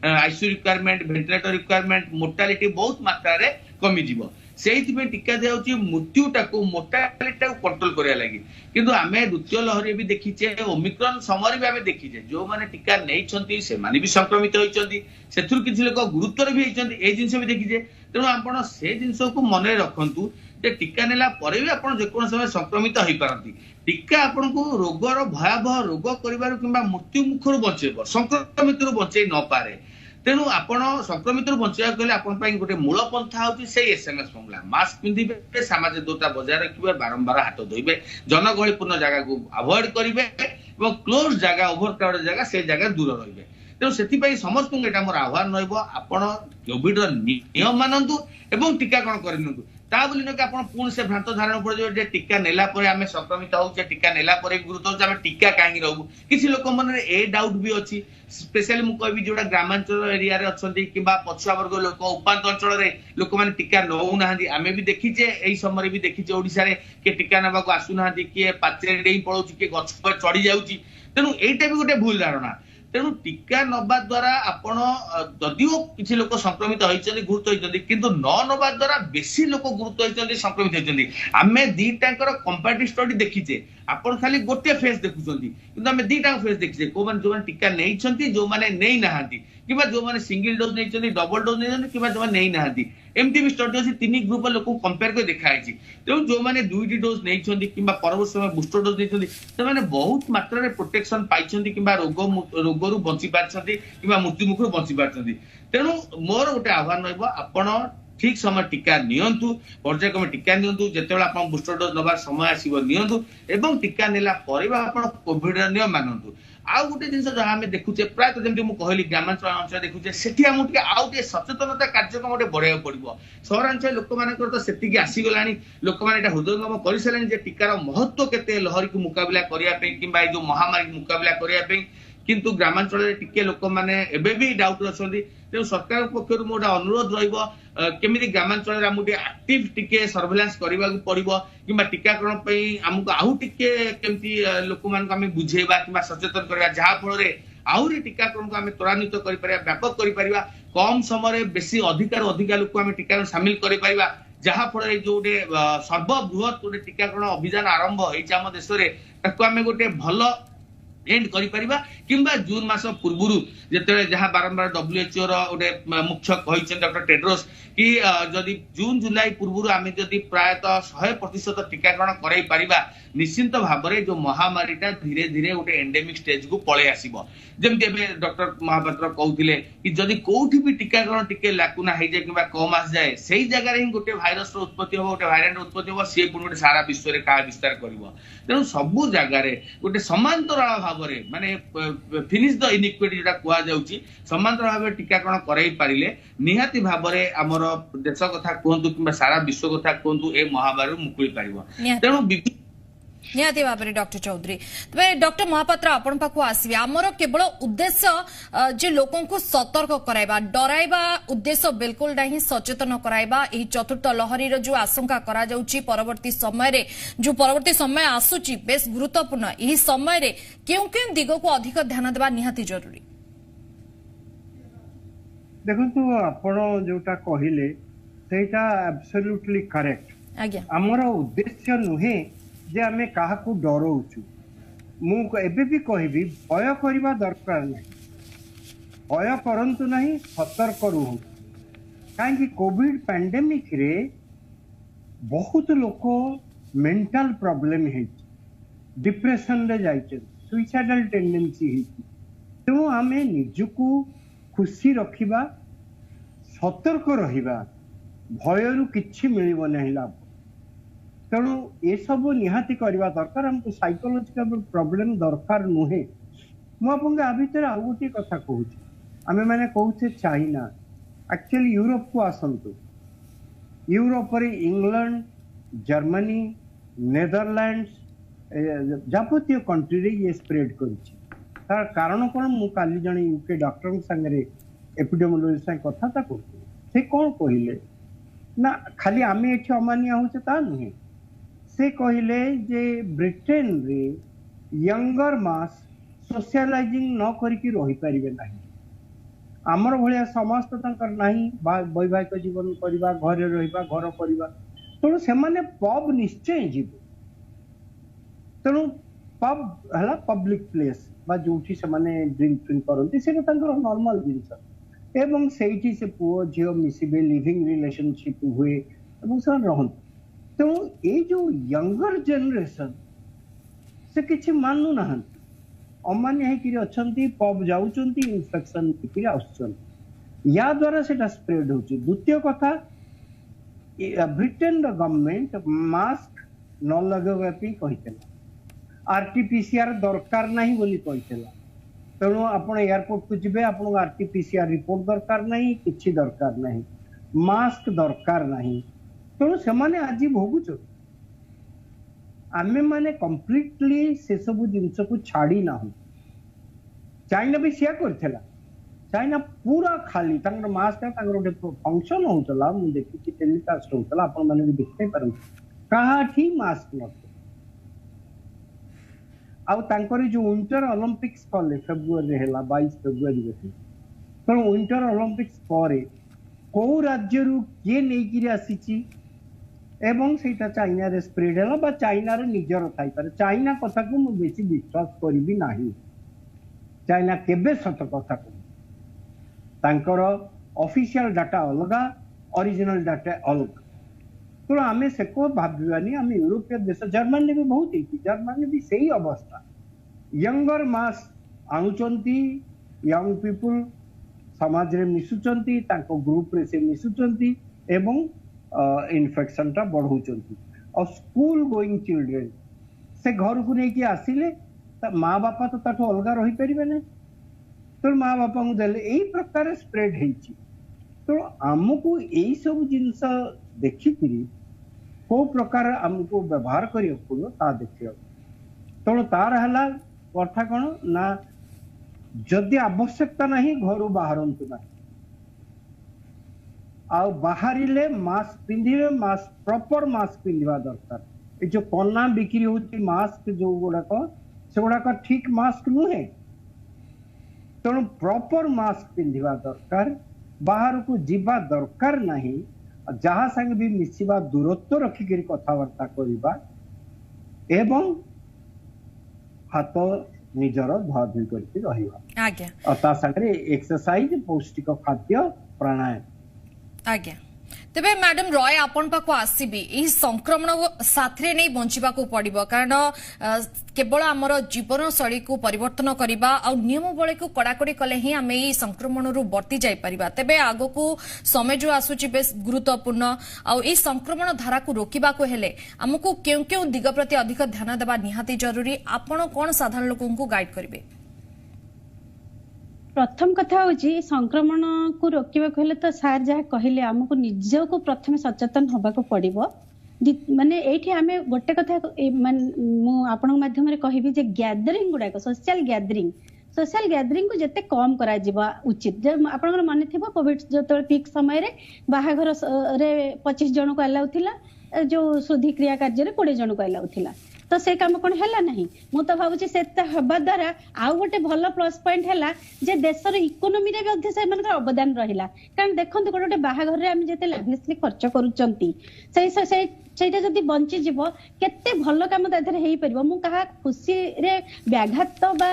requirement ventilator requirement mortality बहुत मात्रा रे कमी जीवो सेहि पे टीका दिया होची मृत्युटा को मोर्टालिटी को कंट्रोल करिया लागि किंतु आमे द्वितीय लहरी भी देखिचे ओमिक्रॉन समय भी आमे देखिचे जो माने टीका नै छंती से माने भी संक्रमित होइचंती सेथुर किछि लोक गुरुत्वर भी होइचंती ए जिंस भी देखिचे तेणु आपण से जिंस को मन रखंतु जे टीका नेला परे भी आपण जे कोन समय संक्रमित होई पारंती टीका आपण को रोगर भयावह रोग करिवार किंबा मृत्यु मुखर बचेबो संक्रमित रु बचै न पारे तेणु आपण संक्रमित बचाइबा कहले आपण गोटे मूल पंथा होची से एसएमएस फॉर्मूला मास्क पिंधिबे सामाजिक दूरता बजाय रखिबे बारंबार हाथ धोइबे जनगहलीपूर्ण जगह को अवॉइड करिवे एवं क्लोज जगह ओवर क्राउडेड जगह से जगह दूर रहिबे तेणु से समस्त एटा मोर आह्वान रहिबो आपण कोविड नियम मानतु एवं टीकाकरण करनियंतु ता बोली न कि आपण पूर्ण से भ्रांत धारणा पड़ जे टीका नेला परे आमे संक्रमित होउचे टीका नेला परे गुरुत्व होउचे आमे टीका काहे रहबु किछि लोक मन रे ए डाउट भी अछि स्पेशली मु कहबी जोडा ग्रामांचल एरिया रे अछंती किबा पछुआ वर्ग लोक उपांत अंचल रे लोक माने टीका नउ नाहंदी आमे भी देखि जे एई समय भी देखि जे ओडिसा रे के टीका नबा को आसु नाहंदी के पाचरे डेई पळौची के गछ पर चढ़ी जाउची तेनु एटा भी गोटे भूल धारणा तेणु टीका नबा द्वारा आपण जदिओ किसी लोक संक्रमित होइछन्ती गुरुत्व होइछन्ती किंतु न नबा द्वारा बेसी लोक गुरुत्व होइछन्ती संक्रमित होइछन्ती आमे दीटांकर कंपैरेटिव स्टडी देखिछे आपण खाली गोटे फेस देखुछन्ती किंतु आमे दीटा फेस देखिछे को माने जो टीका नेइछन्ती जो माने नेइ नाहांती किबा जो माने सिंगल डोज नेइछन्ती डबल डोज नेइछन्ती किबा जो माने नेइ नाहांती एमती भी स्टडी अछि तीन ग्रुप लोक कंपेयर कर देखाइछि तेणु जो माने दुईटी डोज नेइछन्ती किबा परवर्ती समय बूस्टर डोज नेइछन्ती से माने बहुत मात्रा रे प्रोटेक्शन पाइछन्ती किबा रोगरु बंची पारछन्ती किबा मृत्यु मुखरु बंची पारछन्ती तेणु मोर गोटे आह्वान रहइबो आपण ठीक समय टीका नियंतु पर्यायक्रमे टीका नियंतु जेतेबेला आपण बूस्टर डोज नबार समय आसीबो नियंतु एवं टीका नेला परे आपण कोविड नियम मानंतु आउ गोटे जिनस जहाँ आम देखुचे प्राय जमी मुझे कहली ग्रामांचल अंचल देखुचे सेठी आमको आउ टे सचेतनता कार्यक्रम गोटे बढ़ाइबा पड़ो सहरांचल लोक मानकर तो सेतिकी आसीगला लोक मैंने हृदयंगम कर सारे टीकार महत्व केते लहरी को मुकाबला करने कि जो महामारी मुकाबला करने किंतु ग्रामांचल टिके लोक मैंने एवं भी डाउट अच्छा तेणु सरकार पक्ष मोटे अनुरोध रमी ग्रामांचल आम एक्टिव टिके सर्वेलांस करने पड़ो कि टीकाकरण आमको आउ टिके केमती लोक मान बुझेबा कि सचेतन करवा जहाँफल आहरी टीकाकरण को आम त्वरान्वित कर व्यापक कर कम समय बेसी अधिकार अधिका लोक आम टीकाकरण सामिल कर जहाँफल जो गोटे सर्वबृहत गोटे टीकाकरण अभियान आरंभ होम देश में आम गोटे भल एंड करिपरिबा किंबा जून मास पूर्वरु जेते जहां बारंबार WHO रो गोटे मुख्य कहिसेन डॉक्टर टेड्रोस कि जदि जून जुलाई पूर्वरु आमे जदि प्रायतः 100% टीकाकरण कराई परिबा निश्चित भाबरे जो महामारीटा धीरे धीरे गोटे एंडेमिक स्टेज को पळे आसीबो जेमते एबे डॉक्टर महापात्र कहउथिले कि जदि कोठी भी टीकाकरण टिके लाकुना हे जे किबा कम आस जाए सेही जगह रे गोटे भाइरस रो उत्पत्ति हो गोटे वेरिएंट उत्पत्ति हो से पुन गोटे सारा विश्व रे का विस्तार करिवो तेनु सबु जगह रे गोटे समांतराल भाबरे माने फिनिश द इनइक्विटी जेटा कुआ जाउची समांतराल भाबरे टीकाकरण कराई पारिले निहाती भाबरे हमर देश कथा कहंतु किबा सारा विश्व कथा कहंतु ए महामारी मुकुली पारिवो तेनु निहाती भाव में डॉक्टर चौधरी तबे डॉक्टर महापात्र आपण पाखु आसीबे हमर केवल उद्देश्य जे लोकों को सतर्क कराइबा डराइबा उद्देश्य बिल्कुल नहीं सचेतन कराइबा एही चतुर्थ लहरी रो जो आशंका करा जाउची परवर्ती समय रे जो परवर्ती समय आसुची बेस गुरुत्वपूर्ण एही समय रे केउ दिग को अधिक ध्यान देबा निहाती जरूरी देखंतु आपण जोटा कहिले सेटा एब्सोल्युटली करेक्ट आज्ञा हमर उद्देश्य नुहे जे आमे काहा को डराउछु मु एबे भी कहबी भय करबा दरकार नहीं भय करंतु नहीं सतर्क रहू काहे कोविड पैंडेमिक रे बहुत लोक मेंटल प्रॉब्लम है डिप्रेशन रे जाइछन सुइसाइडल टेंडेंसी है तो आमे निजको खुशी रखिबा सतर्क रहिबा भयरु किछि मिलिबो नहीं लाभ तेणु ये सब निहाती करवा दरकार हमको साइकोलॉजिकल प्रॉब्लम दरकार नुहे मुझे आ भर आउ गोटे कथा कहूँ आम मैंने कहूचे चाइना एक्चुअली यूरोप को आसतु यूरोप रे इंग्लैंड जर्मनी नेदरलैंड्स जाबतीय कंट्री रे ये स्प्रेड कर कारण कौन मु काली जने यूके डॉक्टर संगे एपिडेमियोलॉजी से कथा कहते से कौन कहले ना खाली आम ये अमानिया होचे ता नुहे से कहले जे ब्रिटेन रे यंगर मास सोशलाइजिंग न करिकी रही परिबे नाही आमर भलिया समस्त तंकर नाही वैवाहिक जीवन करबा घरे रहिबा घर करबा तेणु से माने पब निश्चय जीव तेणु पब हला पब्लिक प्लेस बा जोठी से माने ड्रिंक करंती से तंकर नॉर्मल जिंस एवं सेठी से पुओ झियो मिसिबे लिविंग रिलेशनशिप हुए एवं से रहंती तो ये जो यंगर जनरेशन से किसी मानू ना अमान्य है कि अच्छंती पब जाउचंती इन्फेक्शन कि आउचंती या द्वारा सेटा स्प्रेड होची। द्वितीय कथा ब्रिटेन गवर्नमेंट मास्क न लगेवा पे कहितला, आरटीपीसीआर दरकार नहीं बोली कहितला। तेणु आपण एयरपोर्ट को जिबे आपण आरटीपीसीआर रिपोर्ट दरकार नहीं, किछि दरकार नहीं, मास्क दरकार नहीं। तेणु से माने आज भोगुछ, आमे माने कंप्लीटली से सब जिंस को छाड़ी ना हो। चाइना भी शेयर करथिला, चाइना पूरा खाली तांगर मास्क तांगर गोटे फंक्शन होतला, मु देखि टेलीकास्ट होतला, आपण माने भी देखते परन कहा थी मास्क न आउ तांकर जो विंटर ओलंपिक्स कले फेब्रुआरी हेला 22 फेब्रुआरी गति। तो विंटर ओलंपिक्स परे को राज्य रु के नै कि आसीची एवं सेटा चाइना रे स्प्रेड हेला बा चाइना रे निजर थाई पारे। चाइना कथा को मु बेसी विश्वास करबी नाही, चाइना केबे सत कथा को तांकर ऑफिशियल डाटा अलगा, ओरिजिनल डाटा अलगा। तो आमे से को भाबवानी, आमे यूरोपीय देश जर्मनी भी बहुत ही, जर्मनी भी सही अवस्था, यंगर मास आनुचंती, यंग पीपल समाज रे मिसुचंती, तांको ग्रुप रे से मिसुचंती एवं इन्फेक्शन टा बढ़ौचंती। और स्कूल गोइंग चिल्ड्रेन से घर को नहीं कि आसिले माँ बापा तो ताठो अलगा रही परिबे ने, तो माँ बापा को देले एई प्रकार स्प्रेड हेची। तो हमको एई सब जिंस देखिकरी को प्रकार हमको व्यवहार करियो पड़ो ता देखियो। तो तार हला कथा कोन ना, जदि आवश्यकता नहीं घर बाहरंतु ना, आ बाहरिले मास्क पिंधिबे, मास्क प्रॉपर मास्क पिंधिबा दरकार। ए जो पन्ना बिक्री होती मास्क जो गुडा को से गुडा का ठीक मास्क नुहे, तेणु प्रॉपर मास्क पिंधिबा दरकार, बाहर को जीवा दरकार नहीं, जहाँ संग भी मिसिबा दूरत्व रखिक कथबार्ता करबा एवं हाथ निजर धुआधुई करके रहिबा। आज्ञा और ता संगे एक्सरसाइज, पौष्टिक खाद्य, प्राणायाम। आज्ञा तेबे मैडम रॉय आपण पाको आसीबी एही संक्रमण साथरे नै बंचिबा को पड़िबो, कारण केवल आमर जीवन शैली को परिवर्तन करबा आ नियमावली को कड़ाकड़ी कले ही आमे एही संक्रमण रु बर्ती जाई परिबा। तेबे आगो को समय जो आसुची बेस गुरुत्वपूर्ण आ एही संक्रमण धारा को रोकिबा को हेले हमकु केउ केउ दिग प्रति अधिक ध्यान देबा निहाती जरूरी। आपण कोन साधारण लोकन को गाइड करबे? प्रथम कथा होची संक्रमण को रोकिबा कहले तो सार जहा कहले हमको निज को प्रथम सचेतन होबा को पड़िबो। माने एठी आमे गोटे कथा मु आपन माध्यम रे कहबी जे गैदरिंग गुडा को सोशल गैदरिंग को जते कम करा जिबा उचित। जे आपन माने थिबो कोविड जो पीक समय रे बाहाघर रे 25 जन को अलाउ थिला, जो शुद्धि क्रिया कार्य रे 20 जन को अलाउ थिला, तो से काम कौन है नहीं। मु तो भावुची से हवा द्वारा आउ गोटे भल प्लस पॉइंट है जे देशर इकोनोमी रे भी से अवदान रहिला। कारण देखंतु गोटे बाहाघर रे हम जते लाभियसली खर्च करूचंती सेटा जदि बंची जीव केते भल काम ताधरे हेई परिबो। मु कहा खुशी रे व्याघात बा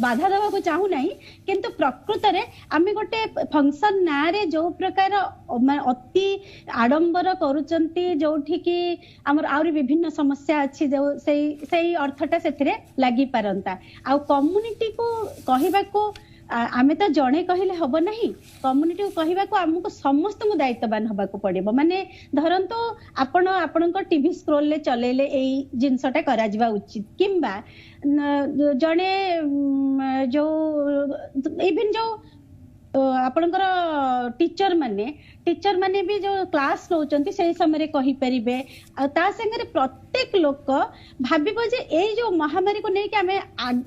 बाधा देवा को चाहू नहीं, किंतु प्रकृत रे आमे गोटे फंक्शन ना रे जो प्रकार अति आडंबर करूचंती, जोठी की हमर आउरी विभिन्न समस्या अछि, जो सेई अर्थटा सेथिरे लागि पारंता। आ कम्युनिटी को कहिबा को आमे तो जणे कहले हबो नहीं, कम्युनिटी को कहिबा को हमको समस्त को दायित्ववान हबा को पड़िबो। माने धरंतो आपण आपणको टीवी स्क्रोल ले चलेले एई जिंसटा करा जिबा उचित, किंबा जणे जो इवन जो आपणकर टीचर माने भी जो क्लास नौचंती से समय रे कहि परिबे। आ ता संगे प्रत्येक लोक भाबिबो जे एई जो महामारी को नै कि हमें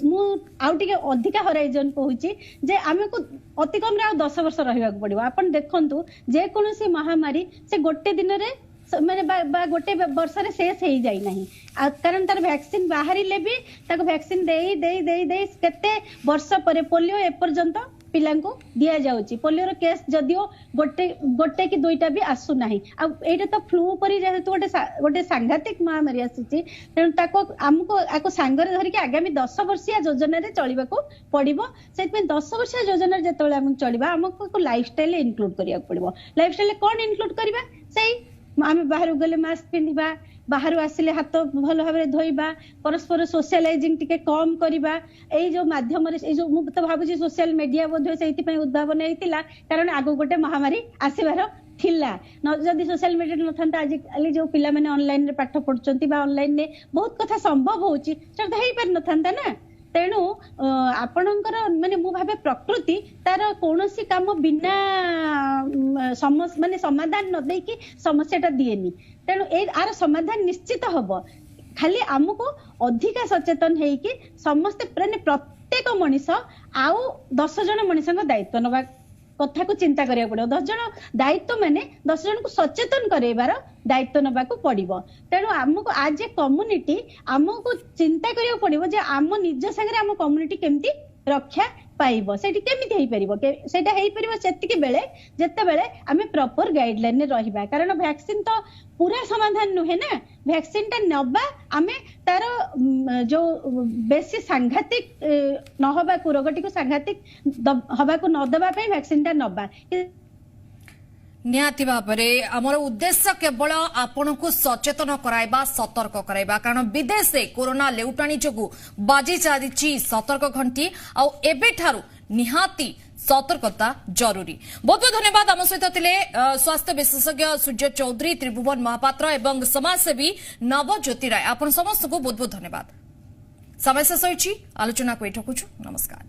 मु आउटिके अधिका होराइजन कहूची जे हमें को अति कम रे आ 10 वर्ष रहिबा को पड़िबो। आपण देखंतु जे कोनोसी महामारी से गोटे दिन रे माने बा गोटे वर्ष रे शेष हेई जाई नहीं, कारण तार वैक्सीन बाहरी ले भी ताको वैक्सीन देई देई देई देई केते वर्ष परे पोलियो ए पर्यंत पिलांको दिया जाउची। पोलियो केस जदियो गोटे कि दुईटा भी आसु नाही। आ एटा तो फ्लू परी जेहेतु गोटे सांघातिक महामारी आसीची, तेणु ताको हमको आको सांगरे धरि कि आगामी 10 वर्षीय योजना रे चलिबा को पड़िबो। सेतमे 10 वर्षीय योजना रे जेतोले हम चलिबा हमको लाइफस्टाइल इंक्लूड करिया पड़िबो। लाइफस्टाइल कोन इंक्लूड करिबा? सेई आम बाहर गले मास्क पिंधिबा बाहर आसिले हाथ भल भाव धोइबा परस्पर सोशलाइजिंग टिके कम करबा एई जो माध्यम रे जो मु तो भाबुची सोशल मीडिया बोध सेति पय उद्भावन हेतिला कारण आगो गोटे महामारी आसीबार थिला जदि सोशल मीडिया नथांता आज जो पिला माने ऑनलाइन रे पाठ पढुचंती बा ऑनलाइन ने बहुत कथा संभव होची सेटा हेई पर नथांता ना तेणु आपणकर माने मु भाबे प्रकृति तार कोनोसी काम बिना माने समाधान न देकी समस्याटा दिएनी तेणु ए आर समाधान निश्चित हबो खाली हमको अधिका सचेतन हेकी समस्त प्रत्येक मनीष आउ 10 जन मनीषक दायित्व नबा कथा को चिंता करिया पड़ो 10 जन दायित्व माने 10 जन को सचेतन करेबार दायित्व नबा को पड़िबो तेणु हमको आज ए कम्युनिटी हमको चिंता करिया पड़िबो जे हम निज संगे हम कम्युनिटी केमती रक्षा पाइबो सेठी केमिति हेई परिबो सेटा हेई परिबो सेतिके बेले जत्ते बेले हमें प्रॉपर गाइडलाइन ने रहिबा कारण वैक्सीन तो पूरा समाधान नुहे ना वैक्सीन ता नबा हमें तार जो बेसी सांघातिक न होबा को रोगटी को सांघातिक होबा को न दबा पे वैक्सीन ता नबा निहाती भाबरे आमर उद्देश्य केवल आपण को सचेतन कराइबा सतर्क कराइबा कारण विदेश रे कोरोना लेउटाणी जोगु बाजी चारिछि सतर्क घंटी आ एबे ठारू निहाती सतर्कता जरूरी। बहुत बहुत धन्यवाद आम सहित थिले स्वास्थ्य विशेषज्ञ सूर्य चौधरी त्रिभुवन महापात्र एवं समाजसेवी नवज्योति राय आपण समस्त को बहुत बहुत धन्यवाद। समय शेष होइछि आलोचना को एठकुछु नमस्कार।